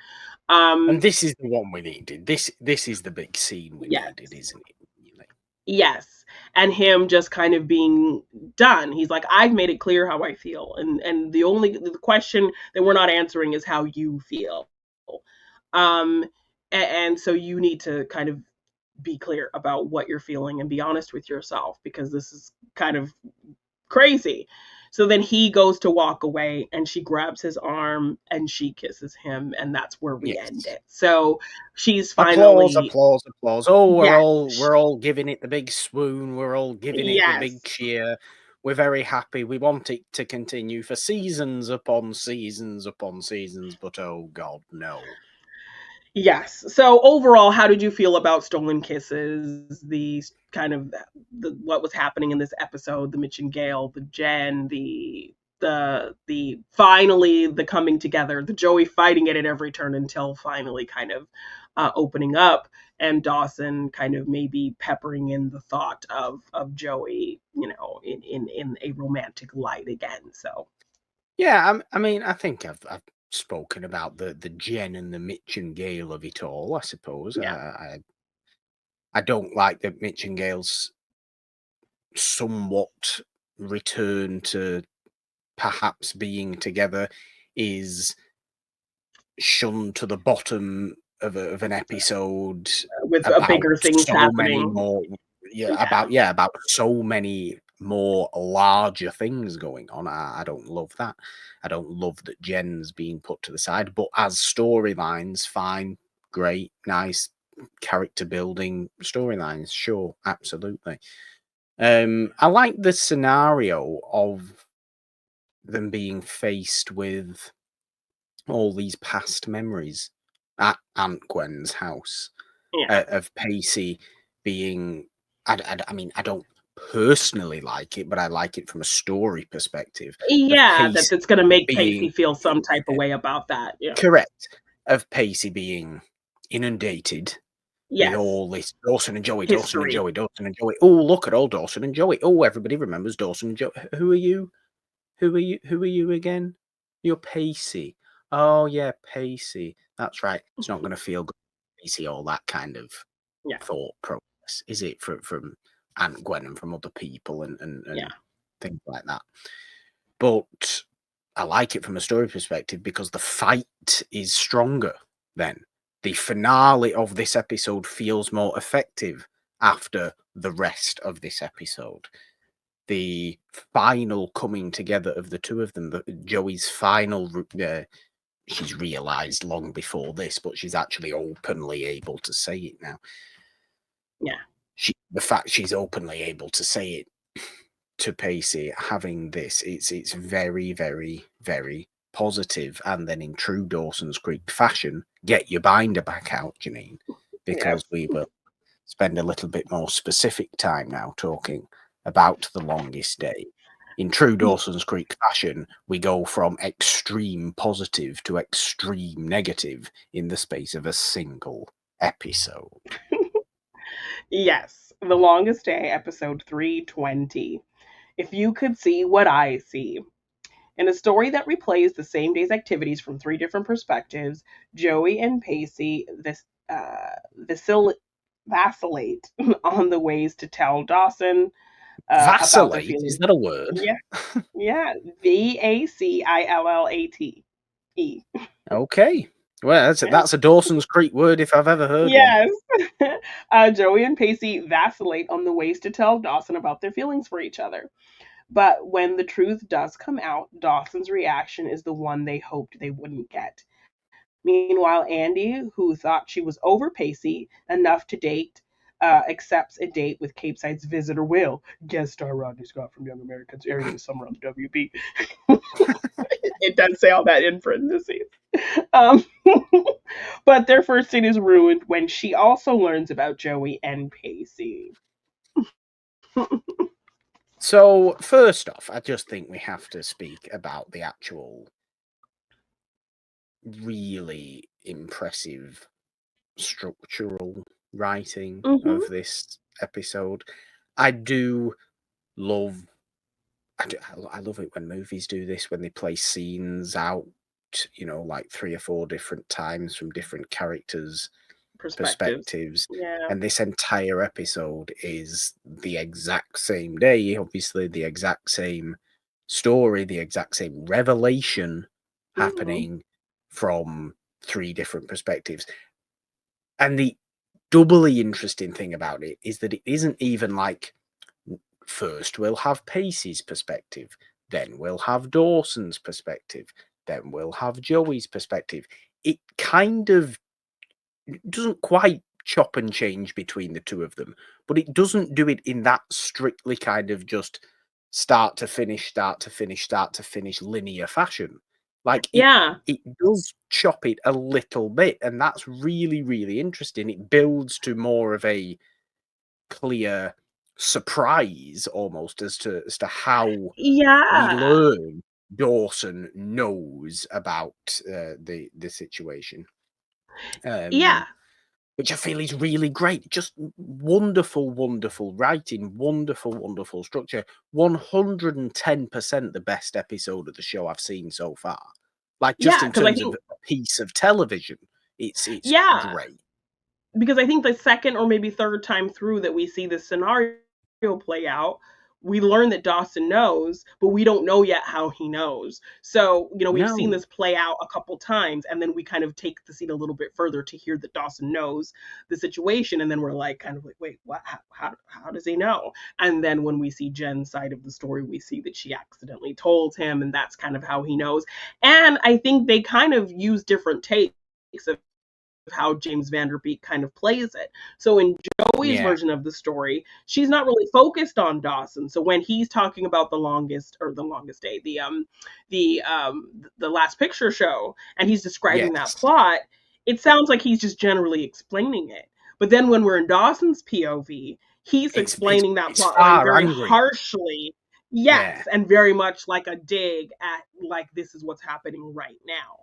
And this is the one we needed. This is the big scene we Yes. needed, isn't it? Really? Yes. And him just kind of being done. He's like, I've made it clear how I feel. And the question that we're not answering is how you feel. Um and so you need to kind of be clear about what you're feeling and be honest with yourself because this is kind of crazy. So then he goes to walk away and she grabs his arm and she kisses him and that's where we end Yes. it. So she's Applause, finally applause, applause. Oh, yes, we're all giving it the big swoon. We're all giving it the yes. big cheer. We're very happy. We want it to continue for seasons upon seasons upon seasons, but oh god, no. Yes. So overall, how did you feel about Stolen Kisses? The kind of what was happening in this episode, the Mitch and Gale, the Jen, the finally the coming together, the Joey fighting it at every turn until finally kind of opening up, and Dawson kind of maybe peppering in the thought of Joey, in a romantic light again. So Yeah, I mean, I think I've spoken about the Jen and the Mitch and Gale of it all. I suppose yeah, I don't like that Mitch and Gale's somewhat return to perhaps being together is shunned to the bottom of an episode with about bigger things so many happening. more Yeah. about so many more larger things going on. I don't love that. I don't love that Jen's being put to the side, but as storylines, fine, great, nice character building storylines, sure, absolutely. I like the scenario of them being faced with all these past memories at Aunt Gwen's house, Yeah. of Pacey being. I mean, I don't personally like it, but I like it from a story perspective of Yeah, Pacey that's gonna make Pacey being feel some type of way about that, yeah. correct, of Pacey being inundated with Yes. all this Dawson and Joey, Dawson and History. Joey, Dawson and Joey. Oh, look at old Dawson and Joey. Oh, everybody remembers Dawson and Joey. Who are you? Who are you? Who are you again? You're Pacey. Oh yeah, Pacey. That's right. It's not going to feel good, Pacey. All that kind of Yeah, thought process, is it? From Aunt Gwen and from other people yeah, and things like that. But I like it from a story perspective because the fight is stronger then. The finale of this episode feels more effective after the rest of this episode. The final coming together of the two of them, Joey's final, she's realised long before this, but she's actually openly able to say it now. yeah. The fact she's openly able to say it to Pacey, having this, it's very, very, very positive. And then in true Dawson's Creek fashion, get your binder back out, Jeannine, because Yes. we will spend a little bit more specific time now talking about the longest day. In true Dawson's Creek fashion, we go from extreme positive to extreme negative in the space of a single episode. Yes. The Longest Day, episode 320. If you could see what I see. In a story that replays the same day's activities from three different perspectives, Joey and Pacey vacillate on the ways to tell Dawson about their Vacillate, is feelings. that a word? Yeah, yeah. Vacillalate. Okay. Well, that's a Dawson's Creek word if I've ever heard one. Yes. Joey and Pacey vacillate on the ways to tell Dawson about their feelings for each other. But when the truth does come out, Dawson's reaction is the one they hoped they wouldn't get. Meanwhile, Andy, who thought she was over Pacey enough to date, accepts a date with Capeside's visitor Will, guest star Rodney Scott from Young Americans, airing this summer on the WB. It does say all that in parentheses. Um, but their first scene is ruined when she also learns about Joey and Pacey. So, first off, I just think we have to speak about the actual really impressive structural writing Mm-hmm. of this episode. I do love I love it when movies do this, when they play scenes out, like 3 or 4 different times from different characters' Perspectives. perspectives. Yeah. And this entire episode is the exact same day, obviously, the exact same story, the exact same revelation Mm-hmm. happening from 3 different perspectives. And the doubly interesting thing about it is that it isn't even like first we'll have Pacey's perspective, then we'll have Dawson's perspective, then we'll have Joey's perspective. It kind of doesn't quite chop and change between the two of them, but it doesn't do it in that strictly kind of just start to finish, start to finish, start to finish linear fashion. Like Yeah. it does chop it a little bit, and that's really, really interesting. It builds to more of a clear surprise almost as to how we Yeah. learn Dawson knows about the situation. Yeah. Which I feel is really great. Just wonderful, wonderful writing, wonderful, wonderful structure. 110% the best episode of the show I've seen so far. Like just Yeah. in Because I terms of think, a piece of television, it's yeah. great. Because I think the second or maybe third time through that we see this scenario play out, we learn that Dawson knows, but we don't know yet how he knows. So, we've seen No, this play out a couple times, and then we kind of take the scene a little bit further to hear that Dawson knows the situation, and then we're like, kind of like, wait, what? How does he know? And then when we see Jen's side of the story, we see that she accidentally told him, and that's kind of how he knows. And I think they kind of use different takes of how James Vanderbeek kind of plays it. So in Joey's Yeah. version of the story, she's not really focused on Dawson. So when he's talking about the longest day, the last picture show, and he's describing that Yes. plot, it sounds like he's just generally explaining it. But then when we're in Dawson's POV, he's explaining that It's plot line far very angrier. harshly. Yeah. Yes, and very much like a dig at, like, this is what's happening right now,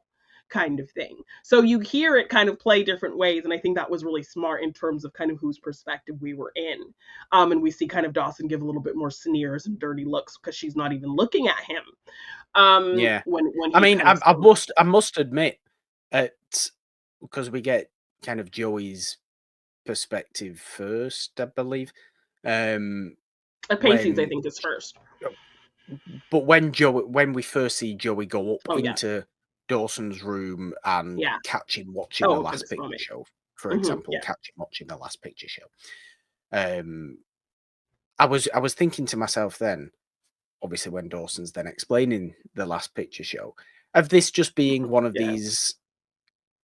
kind of thing. So you hear it kind of play different ways, and I think that was really smart in terms of kind of whose perspective we were in. And we see kind of Dawson give a little bit more sneers and dirty looks because she's not even looking at him. Yeah. When I he's mean, kind of I must admit, because we get kind of Joey's perspective first, I believe. Pacey's, I When think, is first. But when we first see Joey go up Oh yeah, into Dawson's room and yeah. catch him watching the Oh, for last this picture moment. show, for example, Yeah, catch him watching the last picture show. Um, I was thinking to myself then, obviously when Dawson's then explaining the last picture show, of this just being one of yeah, these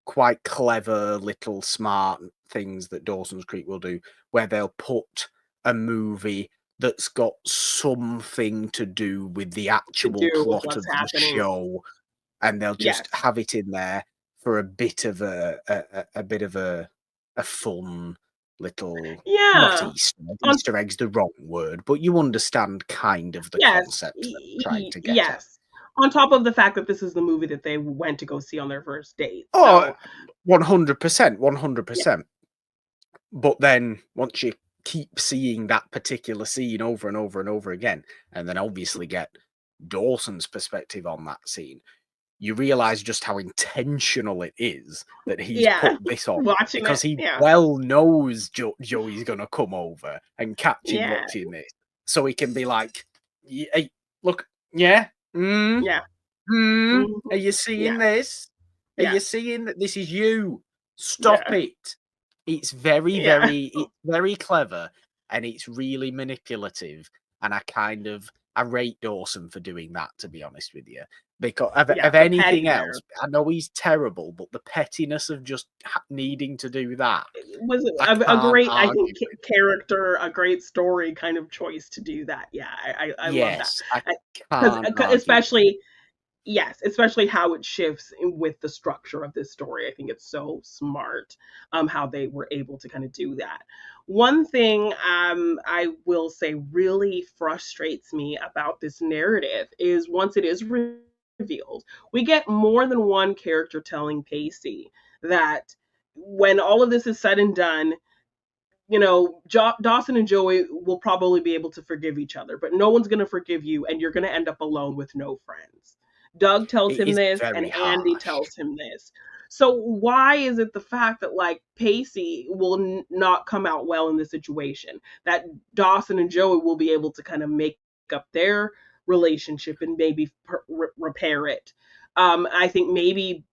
quite clever little smart things that Dawson's Creek will do, where they'll put a movie that's got something to do with the to actual do with plot what's of the happening. show, and they'll just Yes. have it in there for a bit of a bit of a fun little, not Yeah. Easter egg. On Easter egg's the wrong word, but you understand kind of the Yes, concept that I'm trying to get at. yes. On top of the fact that this is the movie that they went to go see on their first date. Oh, So 100%, yeah, 100%. But then once you keep seeing that particular scene over and over and over again, and then obviously get Dawson's perspective on that scene, you realize just how intentional it is that he's yeah. put this on, Watching because it, he yeah. well knows Joey's gonna come over and catch him Yeah, watching this, so he can be like, Hey, look, yeah, yeah. are Mhm. you Yeah, seeing this? Are yeah, you seeing that this is you? Stop yeah, it." It's very, yeah, it's very clever, and it's really manipulative, and I rate Dawson for doing that, to be honest with you. Because yeah, of the petty anything there. else, I know he's terrible, but the pettiness of just needing to do that, It was I a can't great, I think, argue with. character, a great story kind of choice to do that. Yeah, I love that. Yes, I Because can't argue with it. especially, yes, especially how it shifts with the structure of this story. I think it's so smart, how they were able to kind of do that. One thing, I will say really frustrates me about this narrative is once it is revealed, we get more than one character telling Pacey that when all of this is said and done, Dawson and Joey will probably be able to forgive each other, but no one's going to forgive you, and you're going to end up alone with no friends. Doug tells It him is this, and very Andy harsh. tells him this. So why is it the fact that, like, Pacey will not come out well in this situation? That Dawson and Joey will be able to kind of make up their relationship and maybe repair it. I think maybe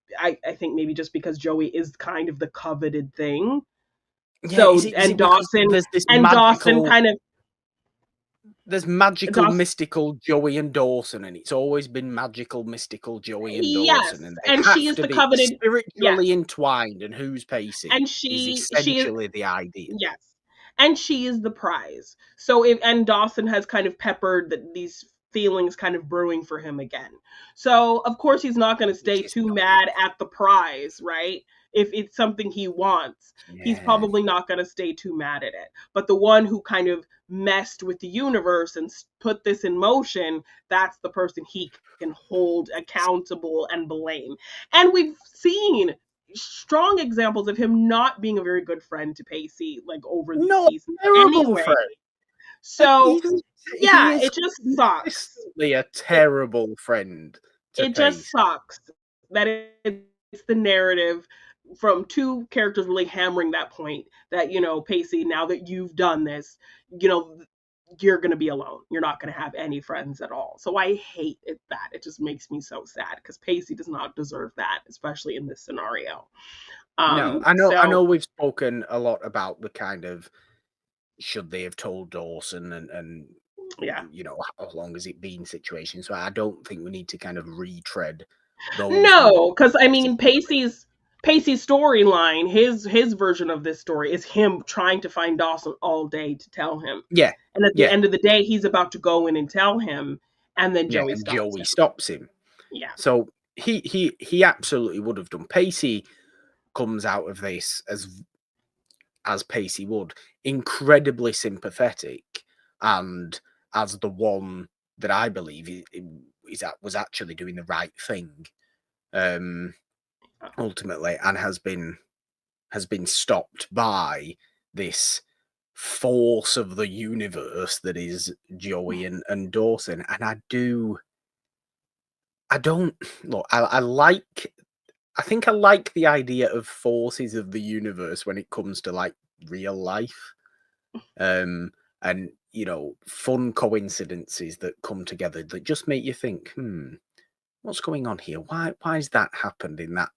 just because Joey is kind of the coveted thing, Yeah, so is it because Dawson kind of there's magical, Dawson, mystical Joey and Dawson, and it's always been magical, mystical Joey and yes, Dawson, and they and she have is to the be coveted, spiritually yes, entwined, and who's Pacey and is she is, essentially the idea. yes, and she is the prize. So if and Dawson has kind of peppered these feelings kind of brewing for him again. So of course he's not going to Which stay is too mad naive. at the prize, right? If it's something he wants, he's Yeah. probably not going to stay too mad at it. But the one who kind of messed with the universe and put this in motion, that's the person he can hold accountable and blame. And we've seen strong examples of him not being a very good friend to Pacey, like, over these No, seasons terrible anyway. friend. So He yeah, is it just sucks. consistently a It terrible friend to it just Pacey. sucks that it's the narrative from two characters really hammering that point that, Pacey, now that you've done this, you know you're going to be alone. You're not going to have any friends at all. So I hate it that it just makes me so sad because Pacey does not deserve that, especially in this scenario. No, I So know we've spoken a lot about the kind of should they have told Dawson, and yeah. how long has it been situation. So I don't think we need to kind of retread those No, words because I mean, necessarily. Pacey's storyline, his version of this story is him trying to find Dawson all day to tell him. Yeah, And at the yeah, end of the day, he's about to go in and tell him, and then yeah, Joey and stops Joey him. stops him. Yeah. So he absolutely would have done. Pacey comes out of this as Pacey would, incredibly sympathetic, and as the one that I believe was actually doing the right thing, ultimately, and has been stopped by this force of the universe that is Joey and Dawson. And I don't look. I think I like the idea of forces of the universe when it comes to like real life. And fun coincidences that come together that just make you think, what's going on here? Why's that happened in that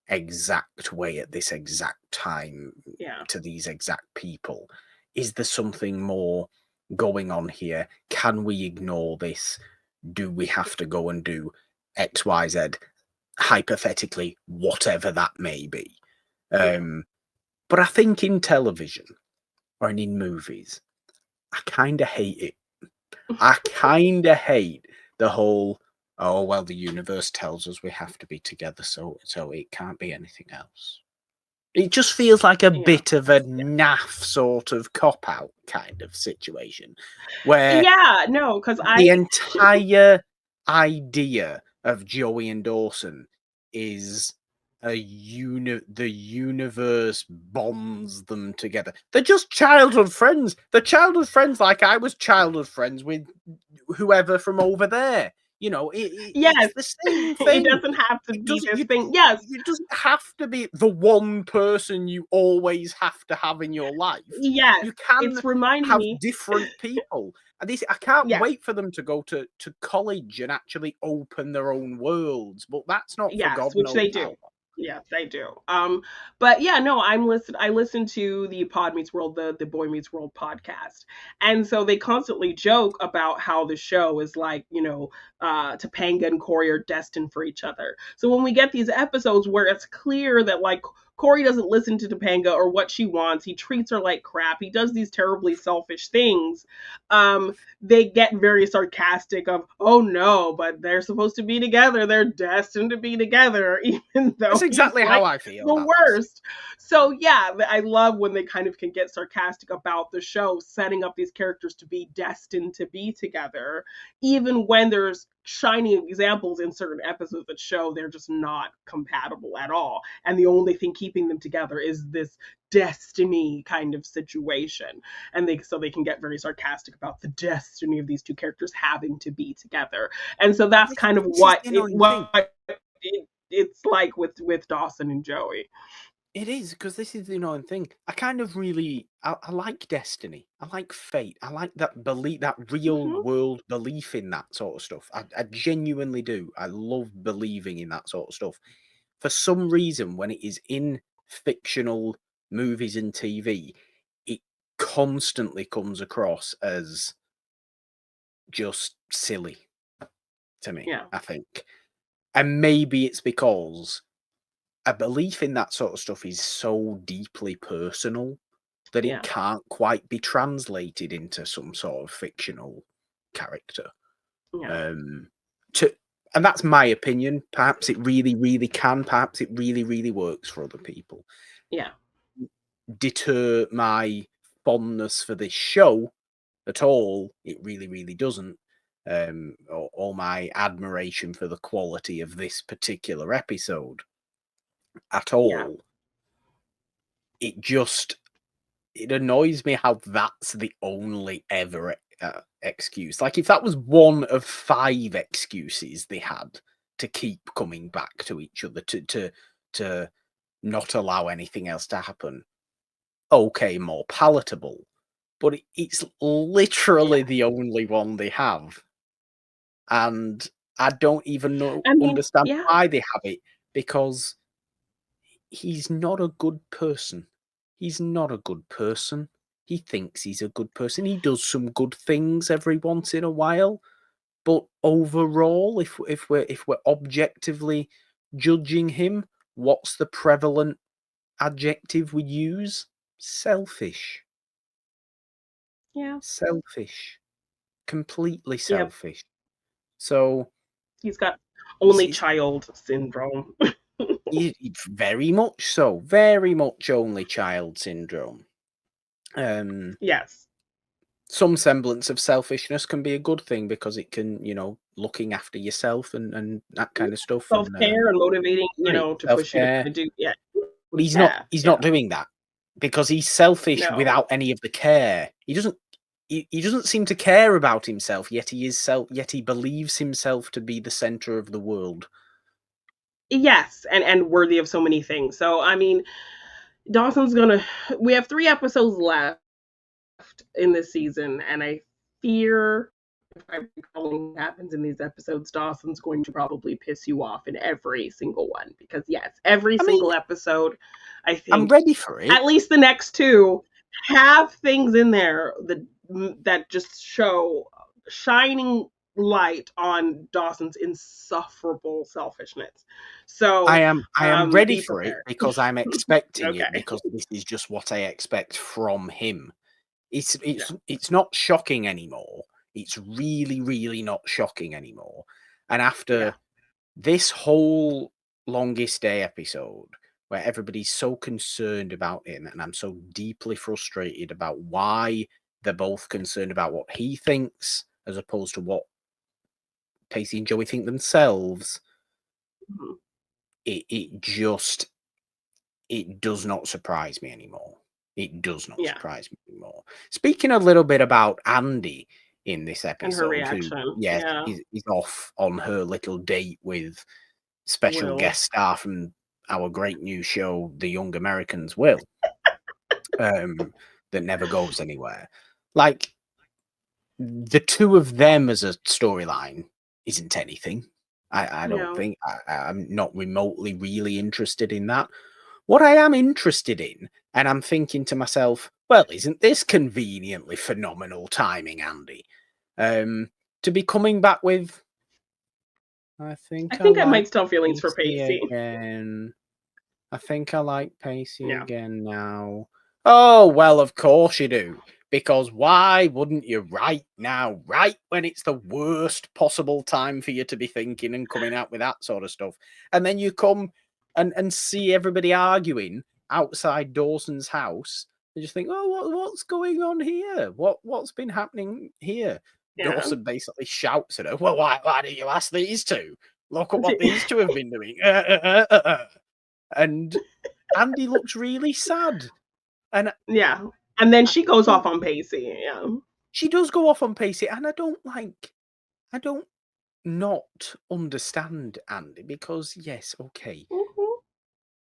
exact way at this exact time Yeah. to these exact people? Is there something more going on here? Can we ignore this? Do we have to go and do XYZ? Hypothetically, whatever that may be. But I think in television or in movies, I kind of hate it. I kind of hate the whole, oh, well, the universe tells us we have to be together, so it can't be anything else. It just feels like a Yeah. bit of a naff sort of cop-out kind of situation where Yeah, no, because the entire idea of Joey and Dawson is the universe bonds them together. They're just childhood friends. They're childhood friends like I was childhood friends with whoever from over there. yes, It's the same it thing. doesn't have to It be doesn't this thing. Yes, it doesn't have to be the one person you always have to have in your life. yes, You can it's reminding have me. different people. And I can't Yes, wait for them to go to college and actually open their own worlds, but that's not for yes, God which knows they how do. long. Yes, they do. But yeah, no, I listen to the Pod Meets World, the Boy Meets World podcast, and so they constantly joke about how the show is like, Topanga and Corey are destined for each other. So when we get these episodes where it's clear that like Corey doesn't listen to Topanga or what she wants, he treats her like crap, he does these terribly selfish things. They get very sarcastic of, oh no, but they're supposed to be together, they're destined to be together, even That's though he's exactly like how I feel the about this. worst. So yeah, I love when they kind of can get sarcastic about the show setting up these characters to be destined to be together, even when there's shining examples in certain episodes that show they're just not compatible at all, and the only thing keeping them together is this destiny kind of situation. And they can get very sarcastic about the destiny of these two characters having to be together. And so And that's kind of this is the annoying thing. it's like with Dawson and Joey. It is, because this is the annoying thing. I kind of really, I like destiny. I like fate. I like that belief, that real Hmm. world belief in that sort of stuff. I genuinely do. I love believing in that sort of stuff. For some reason, when it is in fictional movies and TV, it constantly comes across as just silly to me, Yeah, I think. And maybe it's because a belief in that sort of stuff is so deeply personal that it yeah, can't quite be translated into some sort of fictional character. yeah, Um, to and that's my opinion. Perhaps it really, really can. Perhaps it really, really works for other people. yeah, Deter my fondness for this show at all. It really, really doesn't. Or my admiration for the quality of this particular episode at yeah. all. It just it annoys me how that's the only ever excuse. Like if that was one of 5 excuses they had to keep coming back to each other to not allow anything else to happen, okay, more palatable. But it's Yeah. literally the only one they have, and I don't even know I mean, understand yeah, why they have it, because he's not a good person. He's not a good person. He thinks he's a good person. He does some good things every once in a while, but overall, if we're objectively judging him, what's the prevalent adjective we use? Selfish. Yeah. Selfish. Completely Yep. selfish. So He's got it's, only it's child syndrome. very much so. Very much only child syndrome. Yes. Some semblance of selfishness can be a good thing because it can, looking after yourself and that kind of stuff, Self and care and motivating, great to self push you to care. kind of do, yeah, But he's not. yeah, He's yeah. not doing that because he's selfish No. without any of the care. He doesn't. He doesn't seem to care about himself. Yet he is self. Yet he believes himself to be the center of the world. Yes, and worthy of so many things. So I mean, Dawson's gonna. We have 3 episodes left in this season, and I fear if I recall what happens in these episodes, Dawson's going to probably piss you off in every single one because yes, every I mean, single episode, I I'm think ready for it. at least the next two have things in there that just show shining light on Dawson's insufferable selfishness. I So am. I am ready be for it prepared. because I'm expecting it Okay. because this is just what I expect from him. It's Yeah. it's it's not shocking anymore. It's really, really not shocking anymore. And Yeah. after this whole longest day episode, where everybody's so concerned about him, and I'm so deeply frustrated about why they're both concerned about what he thinks as opposed to what Pacey and Joey think themselves, Mhm. it does not surprise me anymore. It does not Yeah. surprise me anymore. Speaking a little bit about Andy in this And her episode, who, reaction. yes, Yeah. is off on her little date with special Will. guest star from our great new show, The Young Americans, Will, that never goes anywhere. Like, the two of them as a storyline isn't anything. I don't No. think. I'm not remotely really interested in that. What I am interested in, and I'm thinking to myself, well, isn't this conveniently phenomenal timing, Andy? To be coming back with, I I think I think I like might still feelings for Pacey Pacey. again. I think I like Pacey Yeah. again now. Oh, well, of course you do. Because why wouldn't you right now, right when it's the worst possible time for you to be thinking and coming out with that sort of stuff? And then you come and see everybody arguing outside Dawson's house. You just think, oh, what's going on here? What's been happening here? Yeah. Dawson basically shouts at her, well, why didn't you ask these two? Look at what these two have been doing. And Andy looks really sad, and Yeah. And then I she goes don't off on Pacey. Yeah. she does go off on Pacey, and I don't not understand Andy because, yes, okay, Mhm.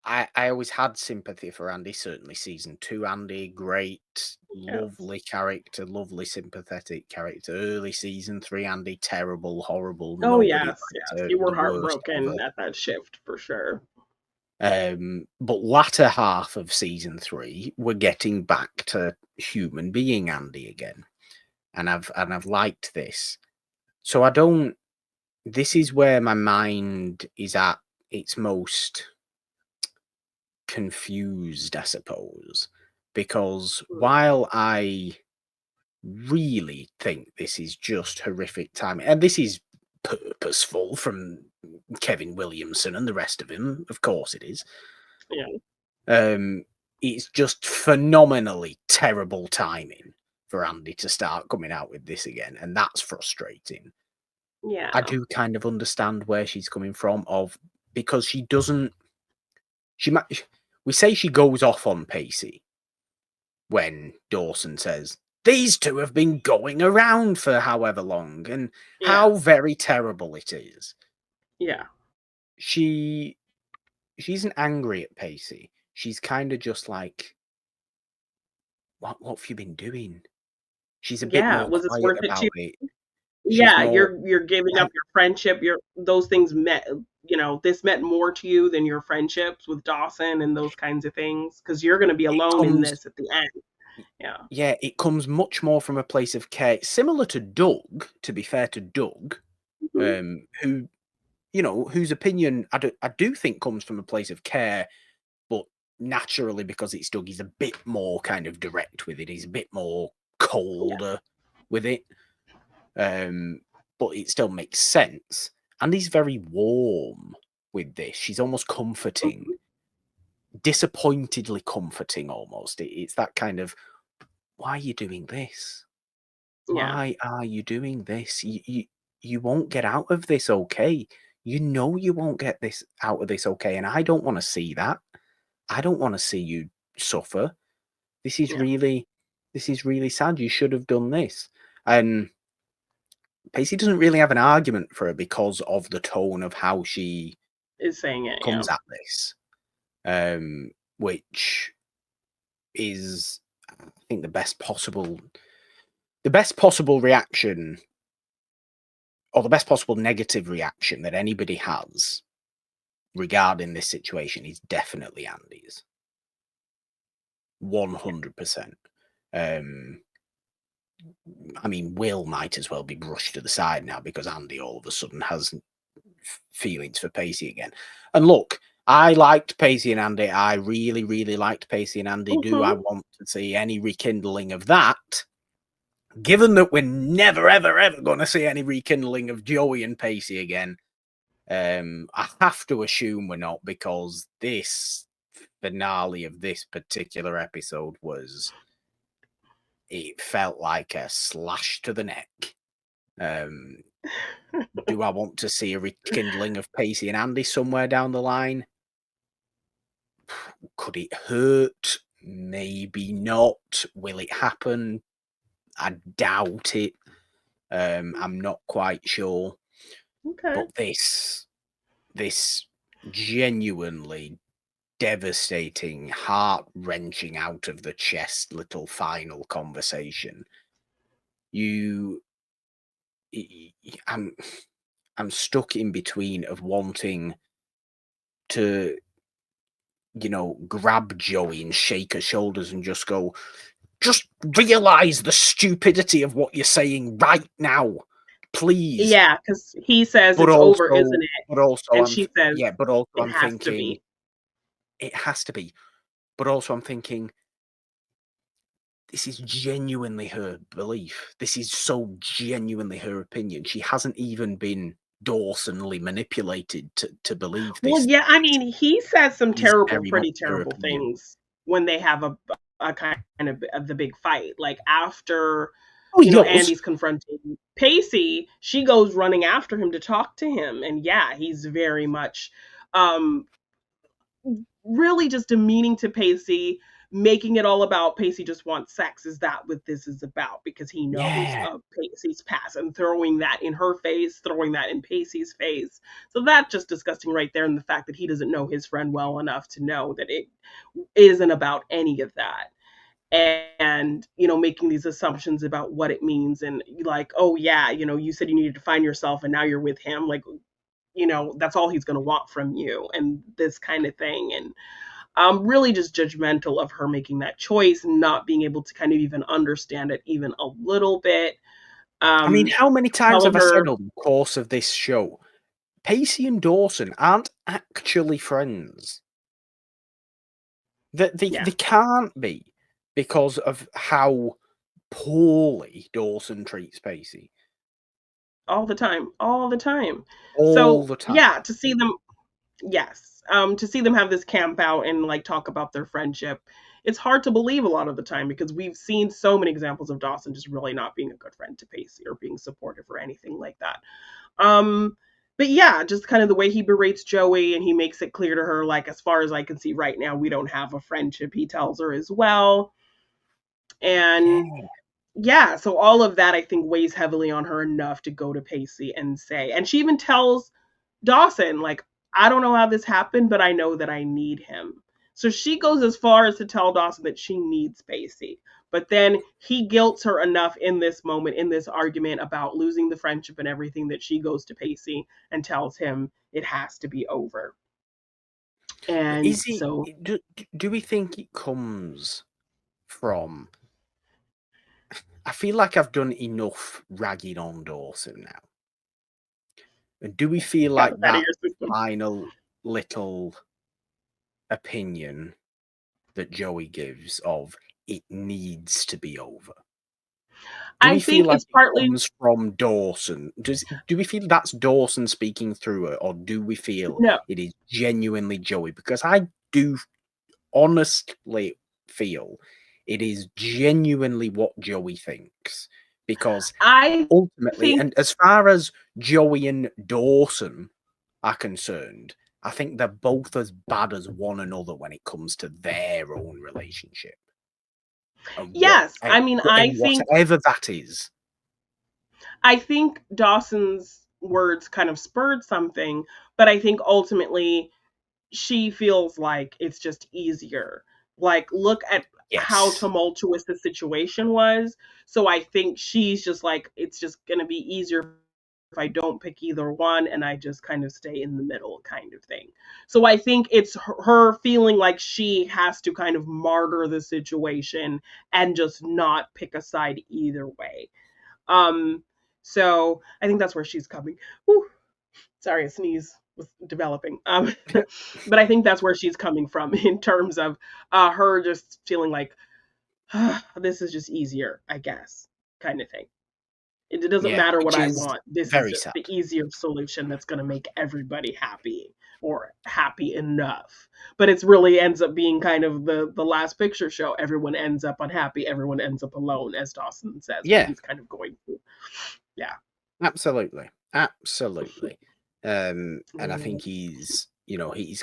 I always had sympathy for Andy, certainly season 2 Andy, great, Yes. lovely character, lovely sympathetic character. Early season 3 Andy, terrible, horrible, Oh nobody yes, liked yes. her, You were the worst ever. heartbroken at that shift for sure. But latter half of season 3, we're getting back to human being Andy again, and I've liked this. So I don't. This is where my mind is at its most confused, I suppose, because Mm. while I really think this is just horrific timing, and this is purposeful from Kevin Williamson and the rest of him, of course it is. Yeah. Um, it's just phenomenally terrible timing for Andy to start coming out with this again, and that's frustrating. I Yeah. do kind of understand where she's coming from, of because she doesn't. She might. We say she goes off on Pacey when Dawson says these two have been going around for however long, and how Yes. very terrible it is. Yeah. She isn't angry at Pacey. She's kind of just like, what have you been doing? She's a bit Yeah. more Was this quiet worth it to about it. She's Yeah, more you're giving I up your friendship, your those things this meant more to you than your friendships with Dawson and those kinds of things because you're going to be it alone in comes this at the end. Yeah. yeah, it comes much more from a place of care, similar to Doug, to be fair to Doug, Mhm. who whose opinion I do think comes from a place of care, but naturally because it's Doug, he's a bit more kind of direct with it. He's a bit more colder with it. But it still makes sense. And he's very warm with this. She's almost comforting, disappointedly comforting almost. It's that kind of, why are you doing this? Yeah. Why are you doing this? You won't get out of this okay. You know you won't get this out of this okay. And I don't want to see that. I don't want to see you suffer. This is Yeah. really sad. You should have done this. And Pacey doesn't really have an argument for her because of the tone of how she Is saying it, yeah. comes at this, which is, I think, the best possible reaction, or the best possible negative reaction that anybody has regarding this situation is definitely Andy's. 100%. I mean, Will might as well be brushed to the side now because Andy all of a sudden has feelings for Pacey again. And look, I liked Pacey and Andy. I really, really liked Pacey and Andy. Do I want to see any rekindling of that? Given that we're never, ever, ever going to see any rekindling of Joey and Pacey again, I have to assume we're not, because this finale of this particular episode it felt like a slash to the neck. Do I want to see a rekindling of Pacey and Andy somewhere down the line? Could it hurt? Maybe not. Will it happen? I doubt it. I'm not quite sure. Okay. But this genuinely devastating, heart-wrenching, out of the chest little final conversation. I'm stuck in between of wanting to, grab Joey and shake her shoulders and just go, just realize the stupidity of what you're saying right now, please. Yeah, because he says But it's also, over, isn't it? but also, And she says but also it I'm has to thinking be. it has to be. But also I'm thinking, this is genuinely her belief. This is so genuinely her opinion. She hasn't even been Dawsonly manipulated to believe Well, this. yeah, I mean, he says some Is terrible, very much pretty her terrible opinion. things when they have a kind of the big fight. Like after, Oh, he does. Andy's confronting Pacey, she goes running after him to talk to him. And yeah, he's very much um really just demeaning to Pacey, making it all about Pacey just wants sex. Is that what this is about? Because he knows Yeah. of Pacey's past, and throwing that in her face, throwing that in Pacey's face. So that's just disgusting right there. And the fact that he doesn't know his friend well enough to know that it isn't about any of that. And making these assumptions about what it means, and like, oh yeah, you said you needed to find yourself and now you're with him, like, that's all he's going to want from you, and this kind of thing. And really just judgmental of her making that choice, not being able to kind of even understand it even a little bit. I mean, how many times Telling have I said her, on the course of this show, Pacey and Dawson aren't actually friends? That they yeah, can't be, because of how poorly Dawson treats Pacey all the time, all the time. all So the time. yeah, to see them, yes, to see them have this camp out and like talk about their friendship, it's hard to believe a lot of the time, because we've seen so many examples of Dawson just really not being a good friend to Pacey or being supportive or anything like that. Um, but yeah, just kind of the way he berates Joey, and he makes it clear to her, like, as far as I can see right now, we don't have a friendship, he tells her as well. And Yeah. yeah, so all of that I think weighs heavily on her enough to go to Pacey and say, and she even tells Dawson, like, I don't know how this happened, but I know that I need him. So she goes as far as to tell Dawson that she needs Pacey. But then he guilts her enough in this moment, in this argument about losing the friendship and everything, that she goes to Pacey and tells him it has to be over. And Is it? so, Do we think it comes from? I feel like I've done enough ragging on Dawson now. And do we feel Got like that out of that your system. final little opinion that Joey gives of it needs to be over? Do I we feel think like it's it partly comes from Dawson? Do we feel that's Dawson speaking through it, or do we feel no. it is genuinely Joey? Because I do honestly feel it is genuinely what Joey thinks. Because I ultimately, think and as far as Joey and Dawson are concerned, I think they're both as bad as one another when it comes to their own relationship. And yes. I mean, whatever that is. I think Dawson's words kind of spurred something, but I think ultimately she feels like it's just easier. Like, look at how Yes. tumultuous the situation was. So I think she's just like, it's just going to be easier if I don't pick either one and I just kind of stay in the middle kind of thing. So I think it's her feeling like she has to kind of martyr the situation and just not pick a side either way. Um, so I think that's where she's coming. Whew, sorry, a sneeze was developing. But I think that's where she's coming from in terms of her just feeling like this is just easier, I guess, kind of thing. It doesn't Yeah, matter what which I is want. This is very sad. the easier solution that's going to make everybody happy or happy enough. But it's really ends up being kind of the last picture show. Everyone ends up unhappy. Everyone ends up alone, as Dawson says when Yeah, he's kind of going through. Yeah. absolutely. Absolutely. And I Mm-hmm. think he's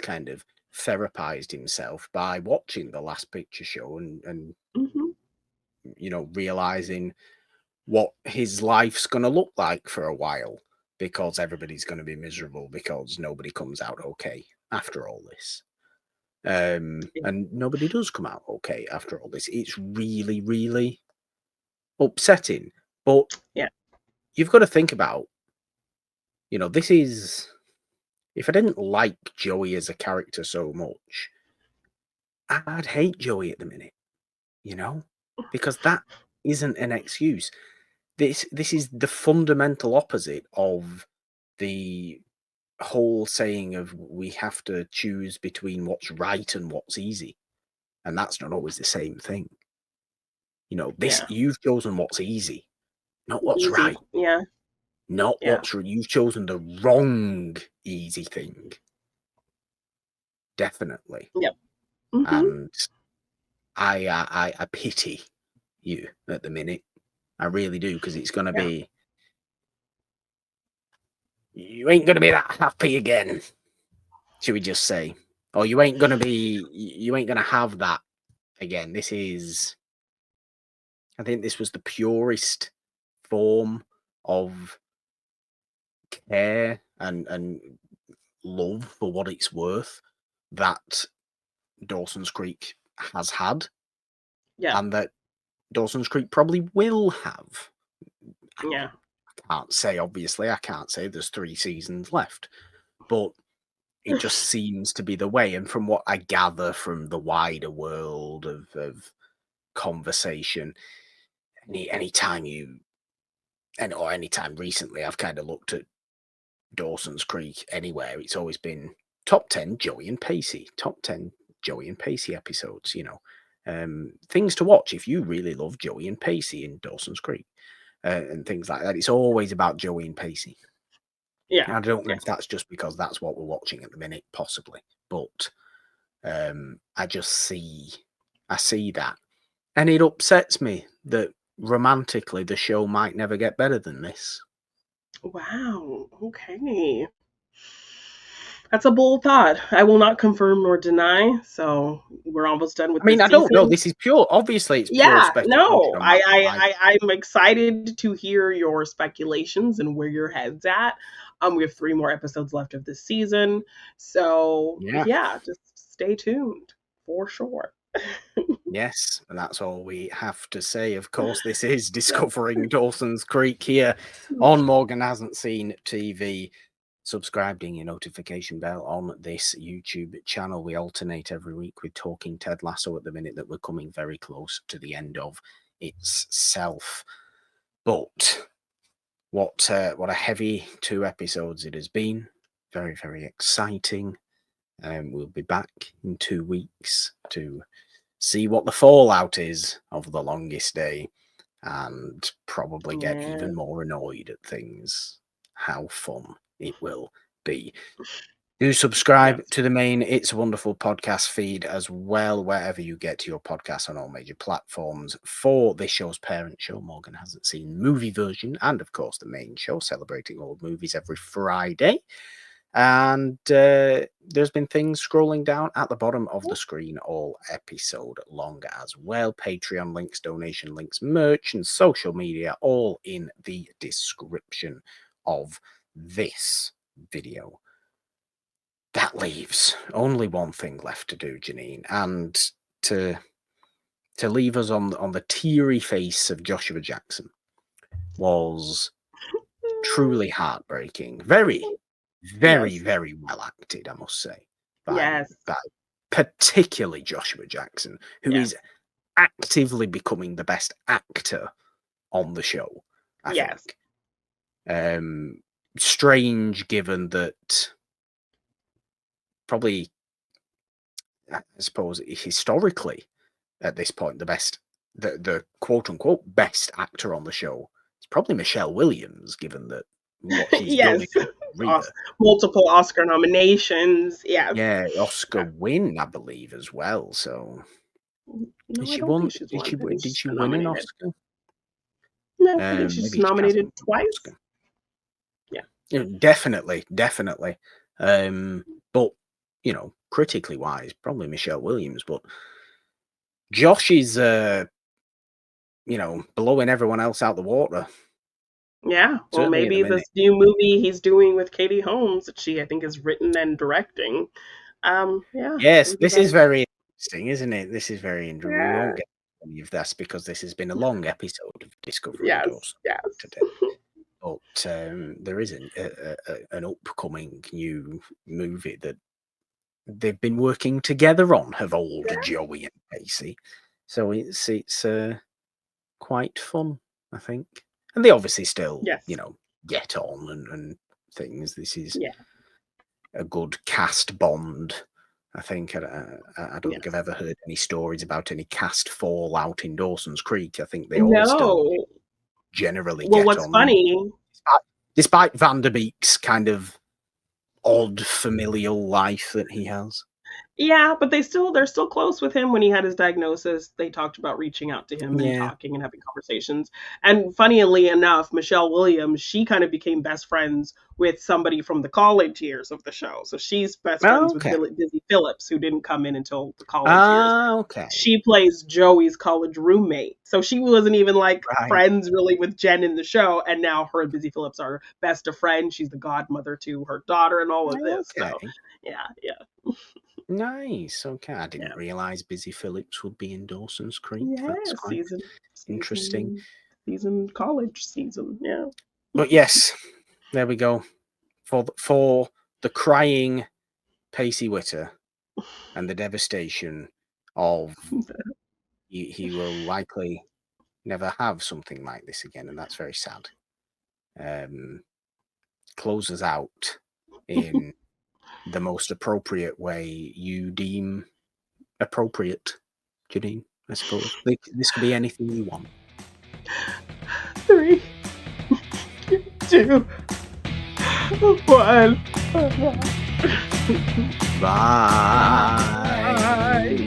kind of therapized himself by watching the last picture show and realizing what his life's going to look like for a while because everybody's going to be miserable because nobody comes out okay after all this. And nobody does come out okay after all this. It's really, really upsetting. But Yeah. you've got to think about, this is, if I didn't like Joey as a character so much, I'd hate Joey at the minute, you know, because that isn't an excuse. This is the fundamental opposite of the whole saying of we have to choose between what's right and what's easy. And that's not always the same thing. This Yeah. you've chosen what's easy, not what's Easy. right. Yeah. Not Yeah. you've chosen the wrong easy thing. Definitely. Yep. Mm-hmm. And I pity you at the minute. I really do, because it's gonna Yeah. be you ain't gonna be that happy again, should we just say? Or you ain't gonna have that again. I think this was the purest form of care and love for what it's worth that Dawson's Creek has had, Yeah. and that Dawson's Creek probably will have. I Yeah. can't say, obviously, I can't say there's 3 seasons left, but it just seems to be the way. And from what I gather from the wider world of conversation, any time or any time recently, I've kind of looked at Dawson's Creek anywhere, it's always been top 10 Joey and Pacey, top 10 Joey and Pacey episodes, things to watch if you really love Joey and Pacey in Dawson's Creek, and things like that. It's always about Joey and Pacey. Yeah. I don't know Yeah. if that's just because that's what we're watching at the minute, possibly, but I see that, and it upsets me that romantically the show might never get better than this. Wow. Okay. That's a bold thought. I will not confirm nor deny. So we're almost done with I mean, this I don't know. season. This is pure. Obviously, it's pure Yeah, speculation no, on my. I'm excited to hear your speculations and where your head's at. We have 3 more episodes left of this season, so Yeah. yeah, just stay tuned for sure. Yes, and that's all we have to say. Of course, this is Yep. discovering Dawson's Creek here on Morgan Hasn't Seen TV. Subscribe, ding your notification bell on this YouTube channel. We alternate every week with Talking Ted Lasso at the minute that we're coming very close to the end of itself. But what a heavy 2 episodes it has been. Very, very exciting. We'll be back in 2 weeks to see what the fallout is of The Longest Day, and probably get Yeah. even more annoyed at things. How fun it will be. Do subscribe Yes. to the main It's a Wonderful podcast feed as well, wherever you get your podcasts on all major platforms. For this show's parent show, Morgan Hasn't Seen movie version, and of course the main show, celebrating old movies every Friday. And there's been things scrolling down at the bottom of the screen all episode long as well. Patreon links, donation links, merch, and social media, all in the description of this video. That leaves only one thing left to do, Jeannine, and to leave us on the teary face of Joshua Jackson was truly heartbreaking. Very, very, Yes. very well acted, I must say, by Yes. particularly Joshua Jackson, who Yes. is actively becoming the best actor on the show, I Yes. think. Strange, given that probably, I suppose, historically, at this point, the quote unquote best actor on the show is probably Michelle Williams, given that what she's done in Yes. her career. Multiple Oscar nominations. Yes. Yeah, Oscar win, I believe, as well. So No, did I she don't won? think she's Did won. she I think did she's she been win an nominated. Oscar? No, I think she's Maybe she nominated hasn't won an twice. Oscar. Yeah. Yeah, definitely. But critically wise, probably Michelle Williams. But Josh is blowing everyone else out the water. Yeah. Well, Certainly at the maybe minute. this new movie he's doing with Katie Holmes that she, I think, is written and directing. Yeah. Yes, Maybe this is that'll. very interesting, isn't it? This is very interesting. We Yeah. won't get any of this because this has been a long episode of Discovering Yes. Dawson Yes. today. But there is an upcoming new movie that they've been working together on, have old Joey and Pacey. So it's quite fun, I think. And they obviously still, Yes. get on and things. This is Yeah. a good cast bond, I think. I don't think I've Yes. ever heard any stories about any cast fallout in Dawson's Creek. I think they all still No. generally Well, get what's on, funny? despite Vanderbeek's kind of odd familial life that he has. Yeah, but they're still close with him. When he had his diagnosis, they talked about reaching out to him and Yeah. talking and having conversations. And funnily enough, Michelle Williams, she kind of became best friends with somebody from the college years of the show. So she's best friends with Okay. Busy Phillips, who didn't come in until the college years. Okay. She plays Joey's college roommate. So she wasn't even like Right. friends really with Jen in the show. And now her and Busy Phillips are best of friends. She's the godmother to her daughter and all of this. Okay. So yeah. Nice. Okay. I Yeah. didn't realize Busy Phillips would be in Dawson's Creek. Yeah, That's quite interesting. Season college season. Yeah. But yes, there we go. For the crying Pacey Witter and the devastation of he will likely never have something like this again, and that's very sad. Closes out in the most appropriate way you deem appropriate, Jeannine, I suppose. This could be anything you want. 3, 2, 1. Bye.